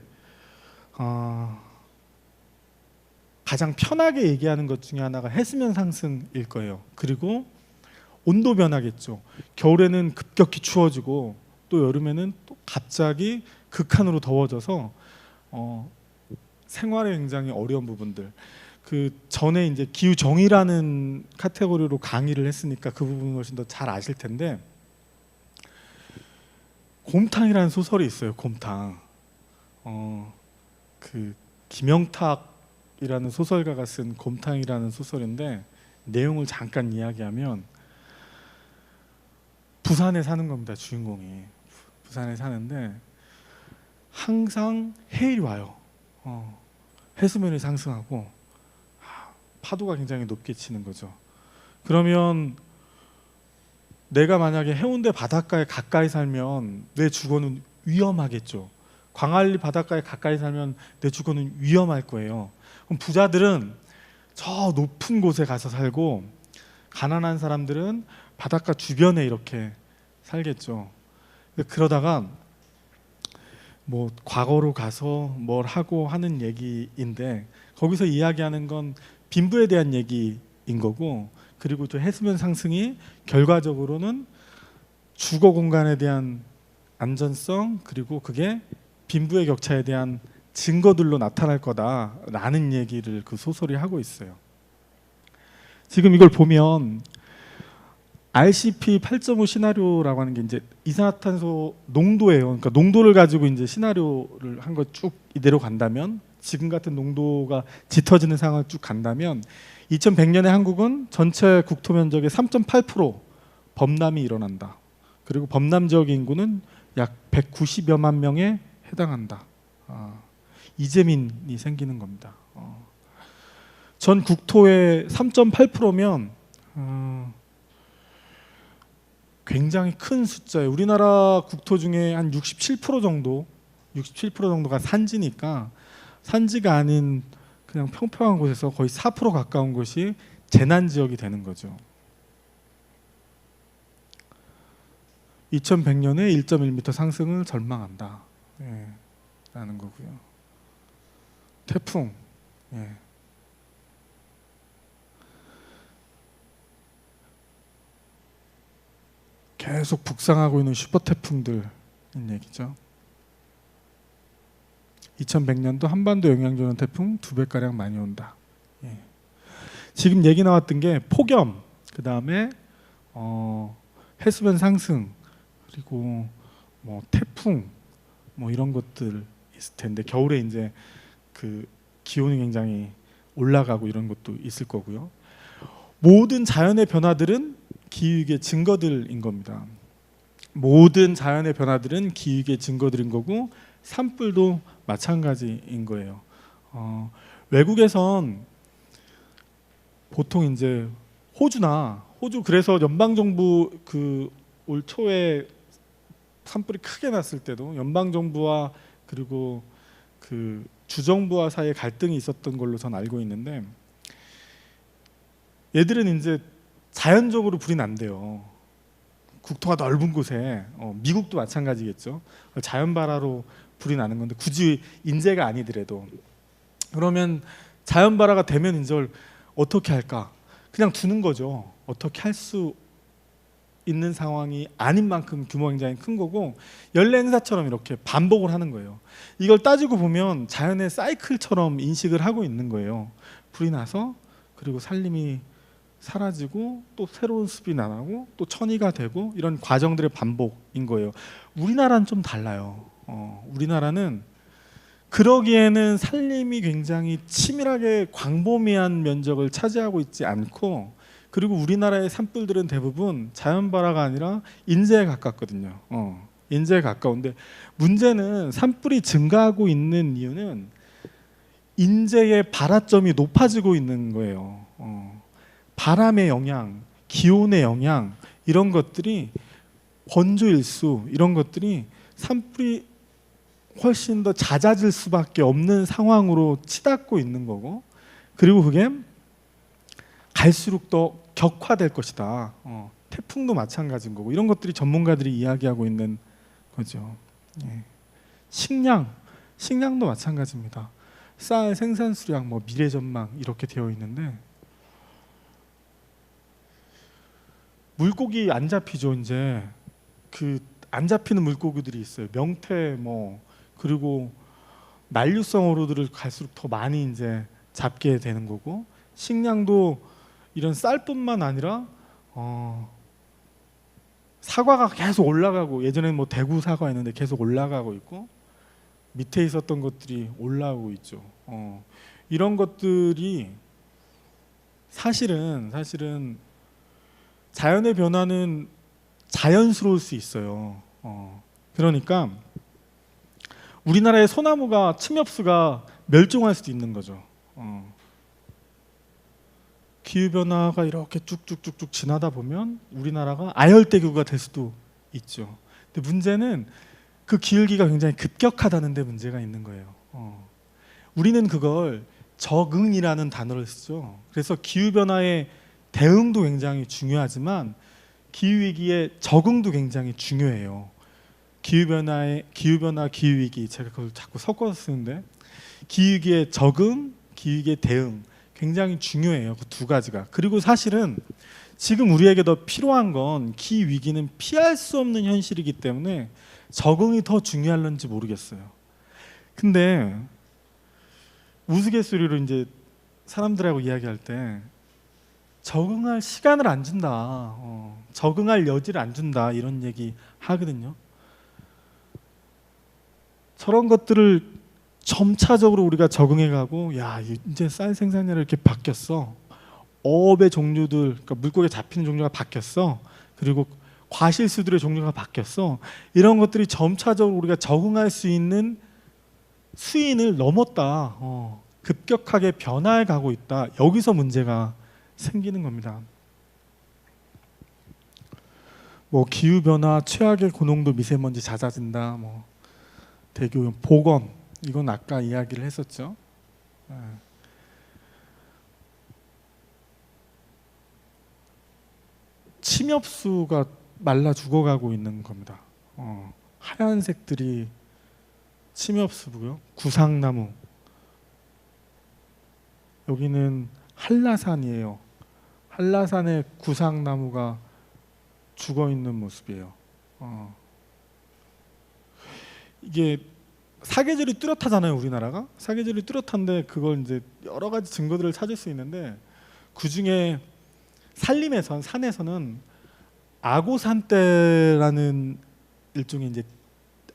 가장 편하게 얘기하는 것 중에 하나가 해수면 상승일 거예요. 그리고 온도 변화겠죠. 겨울에는 급격히 추워지고 또 여름에는 또 갑자기 극한으로 더워져서 생활에 굉장히 어려운 부분들 그 전에 이제 기후 정의라는 카테고리로 강의를 했으니까 그 부분을 훨씬 더 잘 아실 텐데 곰탕이라는 소설이 있어요. 곰탕. 그 김영탁이라는 소설가가 쓴 곰탕이라는 소설인데 내용을 잠깐 이야기하면 부산에 사는 겁니다. 주인공이 부산에 사는데 항상 해일이 와요. 해수면이 상승하고 파도가 굉장히 높게 치는 거죠. 그러면 내가 만약에 해운대 바닷가에 가까이 살면 내 주거는 위험하겠죠. 광안리 바닷가에 가까이 살면 내 주거는 위험할 거예요. 그럼 부자들은 저 높은 곳에 가서 살고 가난한 사람들은 바닷가 주변에 이렇게 살겠죠. 그러다가 뭐 과거로 가서 뭘 하고 하는 얘기인데 거기서 이야기하는 건 빈부에 대한 얘기인 거고, 그리고 또 해수면 상승이 결과적으로는 주거 공간에 대한 안전성, 그리고 그게 빈부의 격차에 대한 증거들로 나타날 거다라는 얘기를 그 소설이 하고 있어요. 지금 이걸 보면 RCP 8.5 시나리오라고 하는 게 이제 이산화탄소 농도예요. 그러니까 농도를 가지고 이제 시나리오를 한 거 쭉 이대로 간다면, 지금 같은 농도가 짙어지는 상황을 쭉 간다면 2100년에 한국은 전체 국토 면적의 3.8% 범람이 일어난다. 그리고 범람 지역 인구는 약 190여만 명에 해당한다. 이재민이 생기는 겁니다. 전 국토의 3.8%면 굉장히 큰 숫자예요. 우리나라 국토 중에 한 67% 정도가 산지니까, 산지가 아닌 그냥 평평한 곳에서 거의 4% 가까운 곳이 재난 지역이 되는 거죠. 2100년에 1.1m 상승을 전망한다. 라는 거고요. 태풍. 계속 북상하고 있는 슈퍼 태풍들인 얘기죠. 2100년도 한반도 영향 주는 태풍 2배가량 많이 온다. 지금 얘기 나왔던 게 폭염, 그 다음에 해수면 상승, 그리고 뭐 태풍, 뭐 이런 것들 있을 텐데, 겨울에 이제 그 기온이 굉장히 올라가고 이런 것도 있을 거고요. 모든 자연의 변화들은 기후의 증거들인 겁니다. 모든 자연의 변화들은 기후의 증거들인 거고, 산불도 마찬가지인 거예요. 외국에선 보통 이제 호주 그래서 연방 정부 그 올 초에 산불이 크게 났을 때도 연방 정부와 그리고 그 주정부와 사이에 갈등이 있었던 걸로 전 알고 있는데, 얘들은 이제 자연적으로 불이 난대요. 국토가 넓은 곳에, 미국도 마찬가지겠죠. 자연 발화로 불이 나는 건데, 굳이 인재가 아니더라도. 그러면 자연 발화가 되면 이제 어떻게 할까? 그냥 두는 거죠. 어떻게 할 수 있는 상황이 아닌 만큼 규모가 굉장히 큰 거고, 연례 행사처럼 이렇게 반복을 하는 거예요. 이걸 따지고 보면 자연의 사이클처럼 인식을 하고 있는 거예요. 불이 나서, 그리고 산림이 사라지고, 또 새로운 숲이 나고, 또 천이가 되고, 이런 과정들의 반복인 거예요. 우리나라는 좀 달라요. 우리나라는 그러기에는 산림이 굉장히 치밀하게 광범위한 면적을 차지하고 있지 않고, 그리고 우리나라의 산불들은 대부분 자연 발화가 아니라 인재에 가깝거든요. 인재에 가까운데, 문제는 산불이 증가하고 있는 이유는 인재의 발화점이 높아지고 있는 거예요. 바람의 영향, 기온의 영향, 이런 것들이, 건조일수, 이런 것들이 산불이 훨씬 더 잦아질 수밖에 없는 상황으로 치닫고 있는 거고, 그리고 그게 갈수록 더 격화될 것이다. 태풍도 마찬가지인 거고, 이런 것들이 전문가들이 이야기하고 있는 거죠. 식량도 마찬가지입니다. 쌀 생산 수량, 뭐 미래 전망 이렇게 되어 있는데, 물고기 안 잡히죠. 이제 그 안 잡히는 물고기들이 있어요. 명태, 뭐 그리고 난류성 어류들을 갈수록 더 많이 이제 잡게 되는 거고, 식량도 이런 쌀뿐만 아니라 사과가 계속 올라가고, 예전에는 뭐 대구 사과였는데 계속 올라가고 있고, 밑에 있었던 것들이 올라오고 있죠. 이런 것들이 사실은 자연의 변화는 자연스러울 수 있어요. 그러니까 우리나라의 소나무가 침엽수가 멸종할 수도 있는 거죠. 기후 변화가 이렇게 쭉쭉쭉쭉 지나다 보면 우리나라가 아열대교가 될 수도 있죠. 근데 문제는 그 기울기가 굉장히 급격하다는 데 문제가 있는 거예요. 우리는 그걸 적응이라는 단어를 쓰죠. 그래서 기후 변화의 대응도 굉장히 중요하지만 기후 위기의 적응도 굉장히 중요해요. 기후 변화, 기후 위기, 제가 그걸 자꾸 섞어서 쓰는데, 기후 위기의 적응, 기후 위기의 대응 굉장히 중요해요. 그 두 가지가. 그리고 사실은 지금 우리에게 더 필요한 건, 기후 위기는 피할 수 없는 현실이기 때문에 적응이 더 중요할런지 모르겠어요. 근데 우스갯소리로 이제 사람들하고 이야기할 때 적응할 시간을 안 준다, 적응할 여지를 안 준다, 이런 얘기 하거든요. 저런 것들을 점차적으로 우리가 적응해가고, 야, 이제 쌀 생산량이 이렇게 바뀌었어, 어업의 종류들, 그러니까 물고기 잡히는 종류가 바뀌었어, 그리고 과실수들의 종류가 바뀌었어, 이런 것들이 점차적으로 우리가 적응할 수 있는 수인을 넘었다, 급격하게 변화해 가고 있다. 여기서 문제가 생기는 겁니다. 뭐 기후 변화, 최악의 고농도 미세먼지 잦아진다, 뭐 대기오염, 보건, 이건 아까 이야기를 했었죠. 침엽수가 말라 죽어가고 있는 겁니다. 하얀색들이 침엽수고요. 구상나무, 여기는 한라산이에요. 한라산의 구상나무가 죽어 있는 모습이에요. 이게 사계절이 뚜렷하잖아요. 우리나라가 사계절이 뚜렷한데 그걸 이제 여러 가지 증거들을 찾을 수 있는데, 그 중에 산림에선, 산에서는 아고산대라는 일종의 이제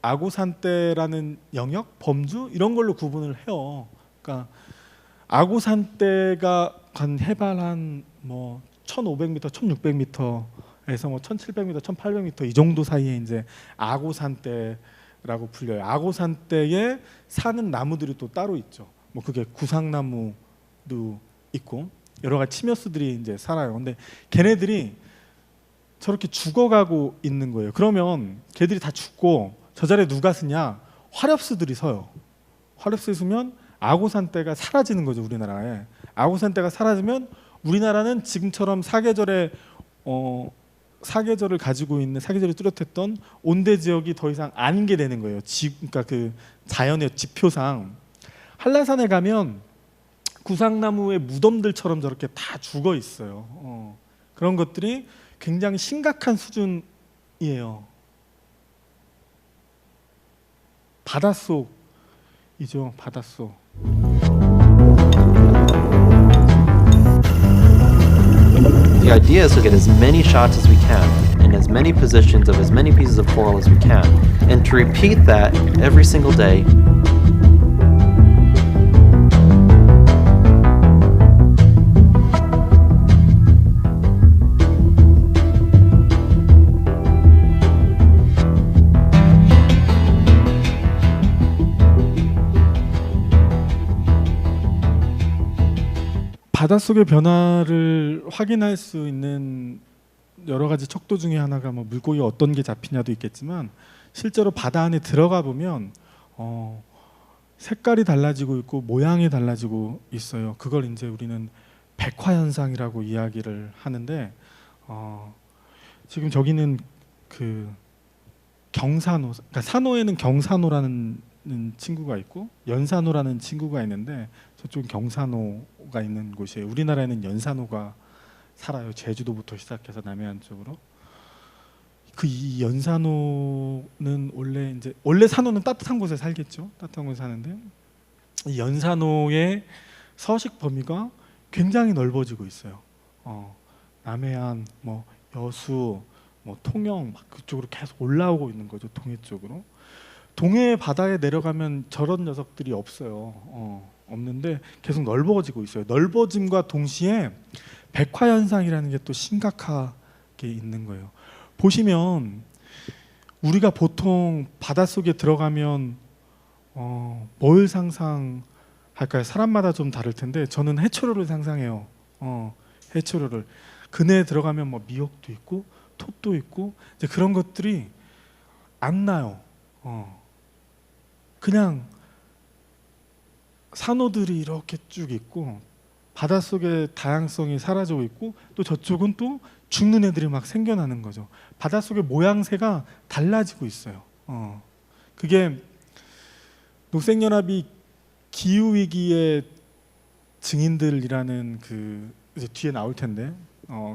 아고산대라는 영역, 범주, 이런 걸로 구분을 해요. 그러니까 아고산대가 간 해발 한 뭐 1,500m, 1,600m에서 뭐 1,700m, 1,800m 이 정도 사이에 이제 아고산대라고 불려요. 아고산대에 사는 나무들이 또 따로 있죠. 뭐 그게 구상나무도 있고 여러 가지 침엽수들이 이제 살아요. 근데 걔네들이 저렇게 죽어가고 있는 거예요. 그러면 걔들이 다 죽고 저 자리에 누가 서냐? 화렵수들이 서요. 화렵수에 서면 아고산대가 사라지는 거죠. 우리나라에 아고산대가 사라지면 우리나라는 지금처럼 사계절을 가지고 있는, 사계절이 뚜렷했던 온대 지역이 더 이상 아닌 게 되는 거예요. 그러니까 그 자연의 지표상 한라산에 가면 구상나무의 무덤들처럼 저렇게 다 죽어 있어요. 그런 것들이 굉장히 심각한 수준이에요. 바닷속이죠. 바닷속. The idea is to get as many shots as we can in as many positions of as many pieces of coral as we can, and to repeat that every single day. 바닷속의 변화를 확인할 수 있는 여러 가지 척도 중에 하나가 뭐 물고기가 어떤 게 잡히냐도 있겠지만, 실제로 바다 안에 들어가 보면 색깔이 달라지고 있고 모양이 달라지고 있어요. 그걸 이제 우리는 백화 현상이라고 이야기를 하는데, 지금 저기는 그 경산호, 그러니까 산호에는 경산호라는 친구가 있고 연산호라는 친구가 있는데, 저쪽은 경산호가 있는 곳이에요. 우리나라에는 연산호가 살아요. 제주도부터 시작해서 남해안 쪽으로. 그 이 연산호는 원래 산호는 따뜻한 곳에 살겠죠. 따뜻한 곳에 사는데, 이 연산호의 서식 범위가 굉장히 넓어지고 있어요. 남해안, 뭐 여수, 뭐 통영 막 그쪽으로 계속 올라오고 있는 거죠. 동해 쪽으로. 동해 바다에 내려가면 저런 녀석들이 없어요. 없는데 계속 넓어지고 있어요. 넓어짐과 동시에 백화 현상이라는 게 또 심각하게 있는 거예요. 보시면 우리가 보통 바닷속에 들어가면 뭘 상상할까요? 사람마다 좀 다를 텐데 저는 해초류를 상상해요. 해초류를. 그네에 들어가면 뭐 미역도 있고 톱도 있고 이제 그런 것들이 안 나요. 그냥 산호들이 이렇게 쭉 있고 바닷속의 다양성이 사라지고 있고 또 저쪽은 또 죽는 애들이 막 생겨나는 거죠. 바닷속의 모양새가 달라지고 있어요. 그게 녹색연합이 기후위기의 증인들이라는 그 이제 뒤에 나올 텐데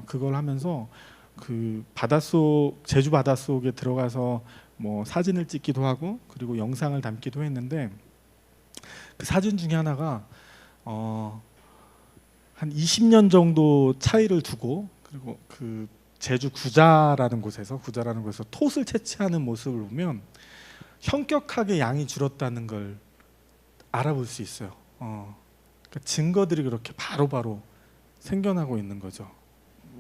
그걸 하면서 그 바닷속 제주 바닷속에 들어가서 뭐 사진을 찍기도 하고 그리고 영상을 담기도 했는데 그 사진 중에 하나가 한 20년 정도 차이를 두고 그리고 그 제주 구자라는 곳에서 톳을 채취하는 모습을 보면 현격하게 양이 줄었다는 걸 알아볼 수 있어요. 그러니까 증거들이 그렇게 바로바로 생겨나고 있는 거죠.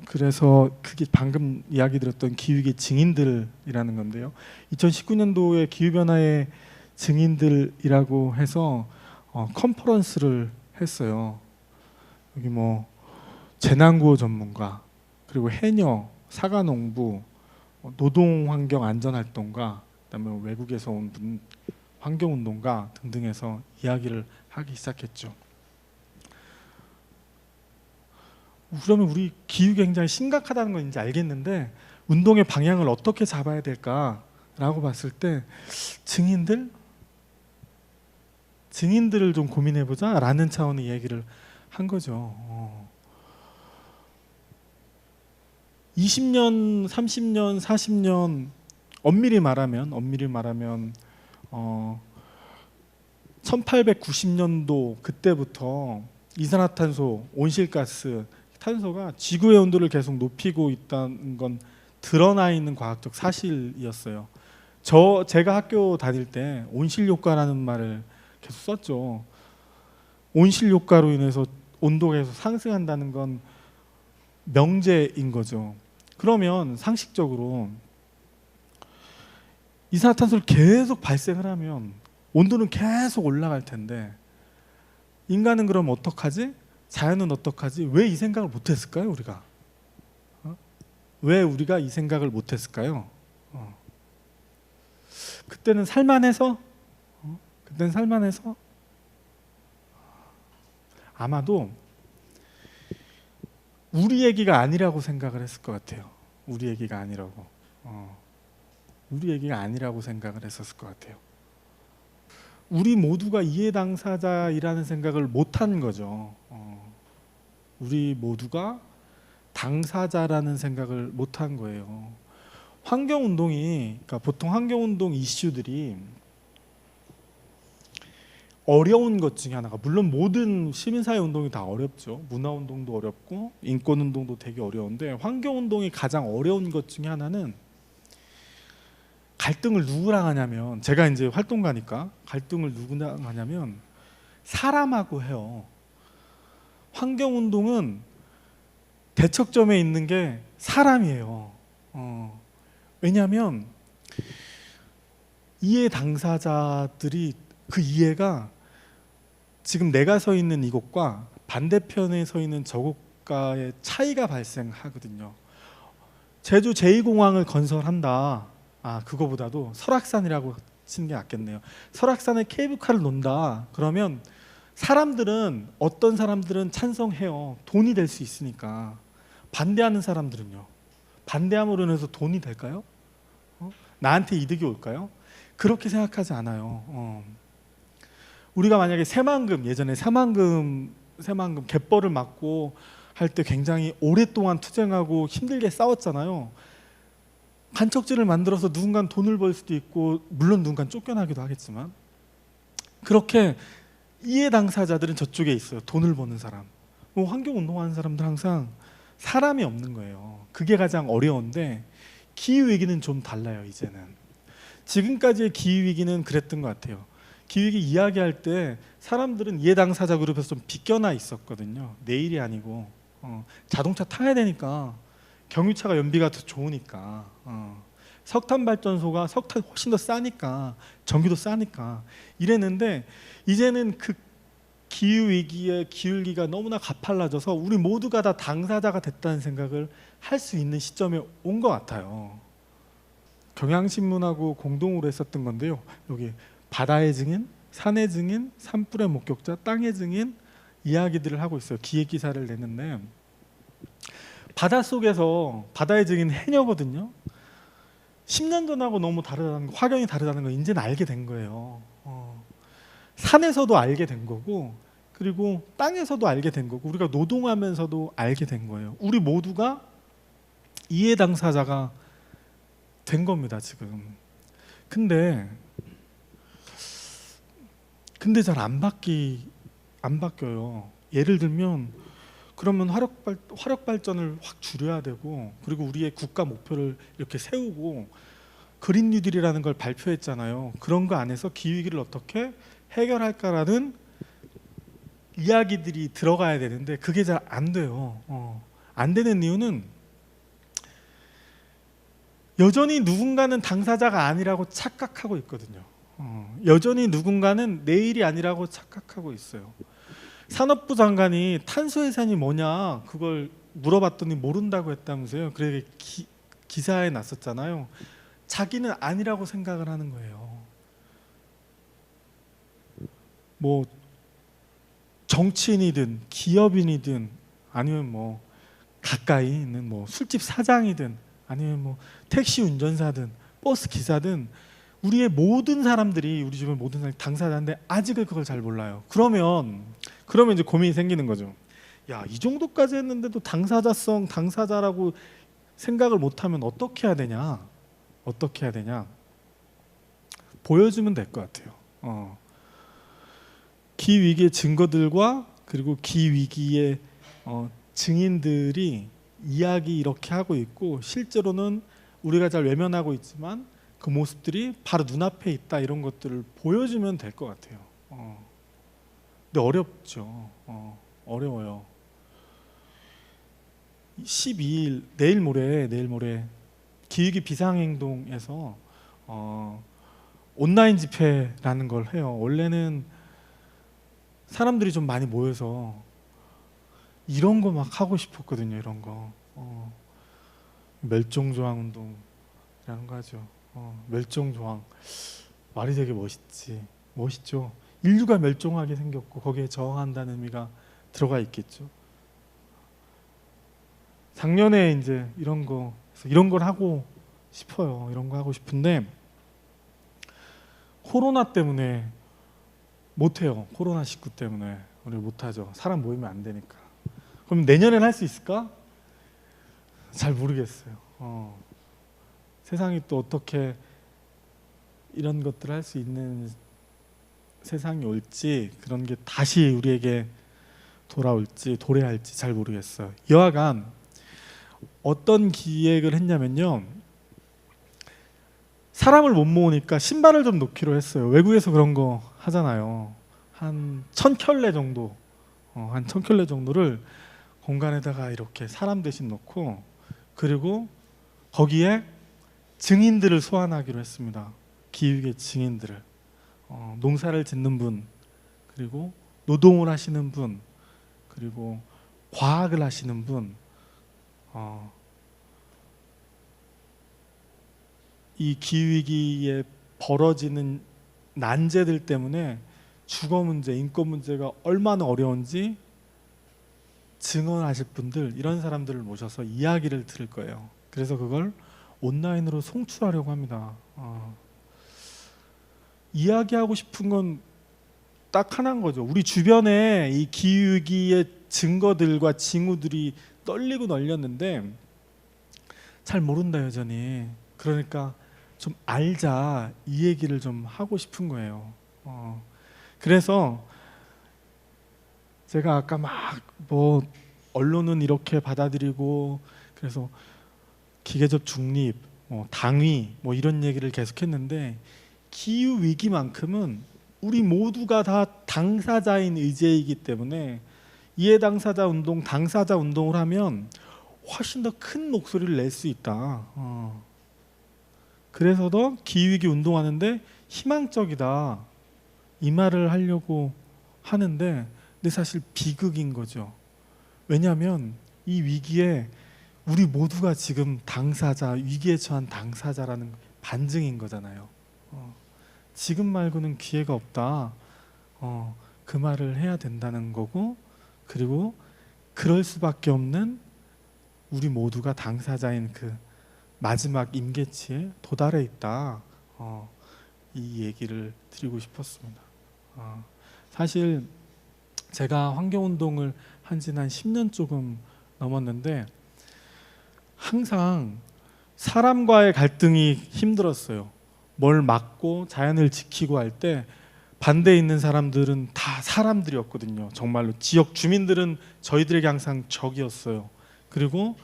그래서 그게 방금 이야기 드렸던 기후위기 증인들이라는 건데요. 2019년도에 기후변화의 증인들이라고 해서 컨퍼런스를 했어요. 여기 뭐 재난구호 전문가 그리고 해녀, 사과농부, 노동환경안전활동가 그다음에 외국에서 온 분, 환경운동가 등등해서 이야기를 하기 시작했죠. 그러면 우리 기후 굉장히 심각하다는 건 이제 알겠는데 운동의 방향을 어떻게 잡아야 될까라고 봤을 때 증인들을 좀 고민해보자라는 차원의 얘기를 한 거죠. 20년, 30년, 40년 엄밀히 말하면 1890년도 그때부터 이산화탄소, 온실가스, 탄소가 지구의 온도를 계속 높이고 있다는 건 드러나 있는 과학적 사실이었어요. 제가 학교 다닐 때 온실효과라는 말을 계속 썼죠. 온실효과로 인해서 온도가 계속 상승한다는 건 명제인 거죠. 그러면 상식적으로 이산화탄소를 계속 발생을 하면 온도는 계속 올라갈 텐데 인간은 그럼 어떡하지? 자연은 어떡하지? 왜 이 생각을 못했을까요, 우리가? 왜 우리가 이 생각을 못했을까요? 그때는 살만해서? 그때는 살만해서? 아마도 우리 얘기가 아니라고 생각을 했을 것 같아요. 우리 얘기가 아니라고. 우리 얘기가 아니라고 생각을 했었을 것 같아요. 우리 모두가 이해 당사자이라는 생각을 못한 거죠. 우리 모두가 당사자라는 생각을 못한 거예요. 환경운동이, 그러니까 보통 환경운동 이슈들이 어려운 것 중에 하나가, 물론 모든 시민사회 운동이 다 어렵죠. 문화운동도 어렵고 인권운동도 되게 어려운데 환경운동이 가장 어려운 것 중에 하나는 갈등을 누구랑 하냐면, 제가 이제 활동가니까 갈등을 누구랑 하냐면 사람하고 해요. 환경운동은 대척점에 있는 게 사람이에요. 왜냐하면 이해 당사자들이 그 이해가 지금 내가 서 있는 이곳과 반대편에 서 있는 저곳과의 차이가 발생하거든요. 제주 제2공항을 건설한다. 그거보다도 설악산이라고 치는 게 낫겠네요. 설악산에 케이블카를 논다. 그러면 사람들은, 어떤 사람들은 찬성해요. 돈이 될 수 있으니까. 반대하는 사람들은요. 반대함으로 인해서 돈이 될까요? 나한테 이득이 올까요? 그렇게 생각하지 않아요. 우리가 만약에 새만금, 예전에 새만금 갯벌을 막고 할 때 굉장히 오랫동안 투쟁하고 힘들게 싸웠잖아요. 간척지를 만들어서 누군가는 돈을 벌 수도 있고, 물론 누군가는 쫓겨나기도 하겠지만, 그렇게 이해 당사자들은 저쪽에 있어요. 돈을 버는 사람. 뭐 환경 운동하는 사람들 항상 사람이 없는 거예요. 그게 가장 어려운데 기후 위기는 좀 달라요. 이제는 지금까지의 기후 위기는 그랬던 것 같아요. 기후 위기 이야기할 때 사람들은 이해 당사자 그룹에서 좀 비껴나 있었거든요. 내일이 아니고 자동차 타야 되니까 경유차가 연비가 더 좋으니까 석탄 발전소가 석탄 훨씬 더 싸니까 전기도 싸니까 이랬는데 이제는 그 기후 위기의 기울기가 너무나 가팔라져서 우리 모두가 다 당사자가 됐다는 생각을 할 수 있는 시점에 온 것 같아요. 경향신문하고 공동으로 했었던 건데요. 여기 바다의 증인, 산의 증인, 산불의 목격자, 땅의 증인 이야기들을 하고 있어요. 기획 기사를 내는데 바닷속에서 바다의 증인 해녀거든요. 10년 전하고 너무 다르다는 거, 화경이 다르다는 거 이제는 알게 된 거예요. 산에서도 알게 된 거고 그리고 땅에서도 알게 된 거고 우리가 노동하면서도 알게 된 거예요. 우리 모두가 이해 당사자가 된 겁니다, 지금. 근데 잘 안 바뀌어요. 예를 들면 그러면 화력 발전을 확 줄여야 되고 그리고 우리의 국가 목표를 이렇게 세우고 그린 뉴딜이라는 걸 발표했잖아요. 그런 거 안에서 기후위기를 어떻게 해결할까라는 이야기들이 들어가야 되는데 그게 잘 안 돼요. 안 되는 이유는 여전히 누군가는 당사자가 아니라고 착각하고 있거든요. 여전히 누군가는 내일이 아니라고 착각하고 있어요. 산업부 장관이 탄소해산이 뭐냐 그걸 물어봤더니 모른다고 했다면서요. 그래 기사에 났었잖아요. 자기는 아니라고 생각을 하는 거예요. 뭐 정치인이든 기업인이든 아니면 뭐 가까이 있는 뭐 술집 사장이든 아니면 뭐 택시 운전사든 버스 기사든 우리의 모든 사람들이 우리 주변 모든 사람이 당사자인데 아직은 그걸 잘 몰라요. 그러면 이제 고민이 생기는 거죠. 야, 이 정도까지 했는데도 당사자라고 생각을 못하면 어떻게 해야 되냐? 어떻게 해야 되냐? 보여주면 될 것 같아요. 기위기의 증거들과 그리고 기위기의 증인들이 이야기 이렇게 하고 있고 실제로는 우리가 잘 외면하고 있지만 그 모습들이 바로 눈앞에 있다 이런 것들을 보여주면 될 것 같아요. 근데 어렵죠. 어려워요. 12일 내일 모레 기후위기 비상행동에서 온라인 집회라는 걸 해요. 원래는 사람들이 좀 많이 모여서 이런 거 막 하고 싶었거든요. 이런 거 멸종조항 운동이라는 거 하죠. 멸종조항 말이 되게 멋있죠. 인류가 멸종하게 생겼고 거기에 저항한다는 의미가 들어가 있겠죠. 작년에 이제 이런 걸 하고 싶어요. 이런 거 하고 싶은데 코로나 때문에 못해요. 코로나19 때문에 우리 못하죠. 사람 모이면 안 되니까. 그럼 내년엔 할 수 있을까? 잘 모르겠어요. 세상이 또 어떻게 이런 것들을 할 수 있는 세상이 올지 그런 게 다시 우리에게 돌아올지 도래할지 잘 모르겠어요. 여하간 어떤 기획을 했냐면요. 사람을 못 모으니까 신발을 좀 놓기로 했어요. 외국에서 그런 거 하잖아요. 한 1000켤레 정도, 한 1000켤레 정도를 공간에다가 이렇게 사람 대신 놓고 그리고 거기에 증인들을 소환하기로 했습니다. 기후의 증인들을 농사를 짓는 분 그리고 노동을 하시는 분 그리고 과학을 하시는 분 이 기후위기에 벌어지는 난제들 때문에 주거 문제, 인권 문제가 얼마나 어려운지 증언하실 분들 이런 사람들을 모셔서 이야기를 들을 거예요. 그래서 그걸 온라인으로 송출하려고 합니다. 이야기하고 싶은 건 딱 하나인 거죠. 우리 주변에 이 기후위기의 증거들과 징후들이 떨리고 널렸는데 잘 모른다 여전히. 그러니까 좀 알자 이 얘기를 좀 하고 싶은 거예요. 그래서 제가 아까 막 뭐 언론은 이렇게 받아들이고 그래서 기계적 중립, 당위 뭐 이런 얘기를 계속했는데 기후 위기만큼은 우리 모두가 다 당사자인 의제이기 때문에 이해 당사자 운동, 당사자 운동을 하면 훨씬 더 큰 목소리를 낼 수 있다. 그래서 더 기후 위기 운동하는데 희망적이다. 이 말을 하려고 하는데 근데 사실 비극인 거죠. 왜냐하면 이 위기에 우리 모두가 지금 당사자, 위기에 처한 당사자라는 반증인 거잖아요. 지금 말고는 기회가 없다. 그 말을 해야 된다는 거고, 그리고 그럴 수밖에 없는 우리 모두가 당사자인 그 마지막 임계치에 도달해 있다. 이 얘기를 드리고 싶었습니다. 사실 제가 환경운동을 한 지는 한 10년 조금 넘었는데 항상 사람과의 갈등이 힘들었어요. 뭘 막고 자연을 지키고 할 때 반대에 있는 사람들은 다 사람들이었거든요. 정말로 지역 주민들은 저희들에게 항상 적이었어요. 그리고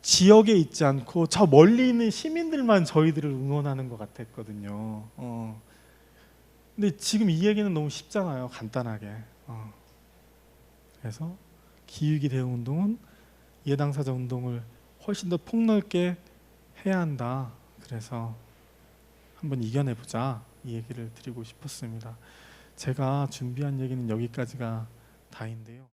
지역에 있지 않고 저 멀리 있는 시민들만 저희들을 응원하는 것 같았거든요. 근데 지금 이 얘기는 너무 쉽잖아요. 간단하게. 그래서 기후위기 대응 운동은 이해당사자 운동을 훨씬 더 폭넓게 해야 한다. 그래서 한번 이겨내보자. 이 얘기를 드리고 싶었습니다. 제가 준비한 얘기는 여기까지가 다인데요.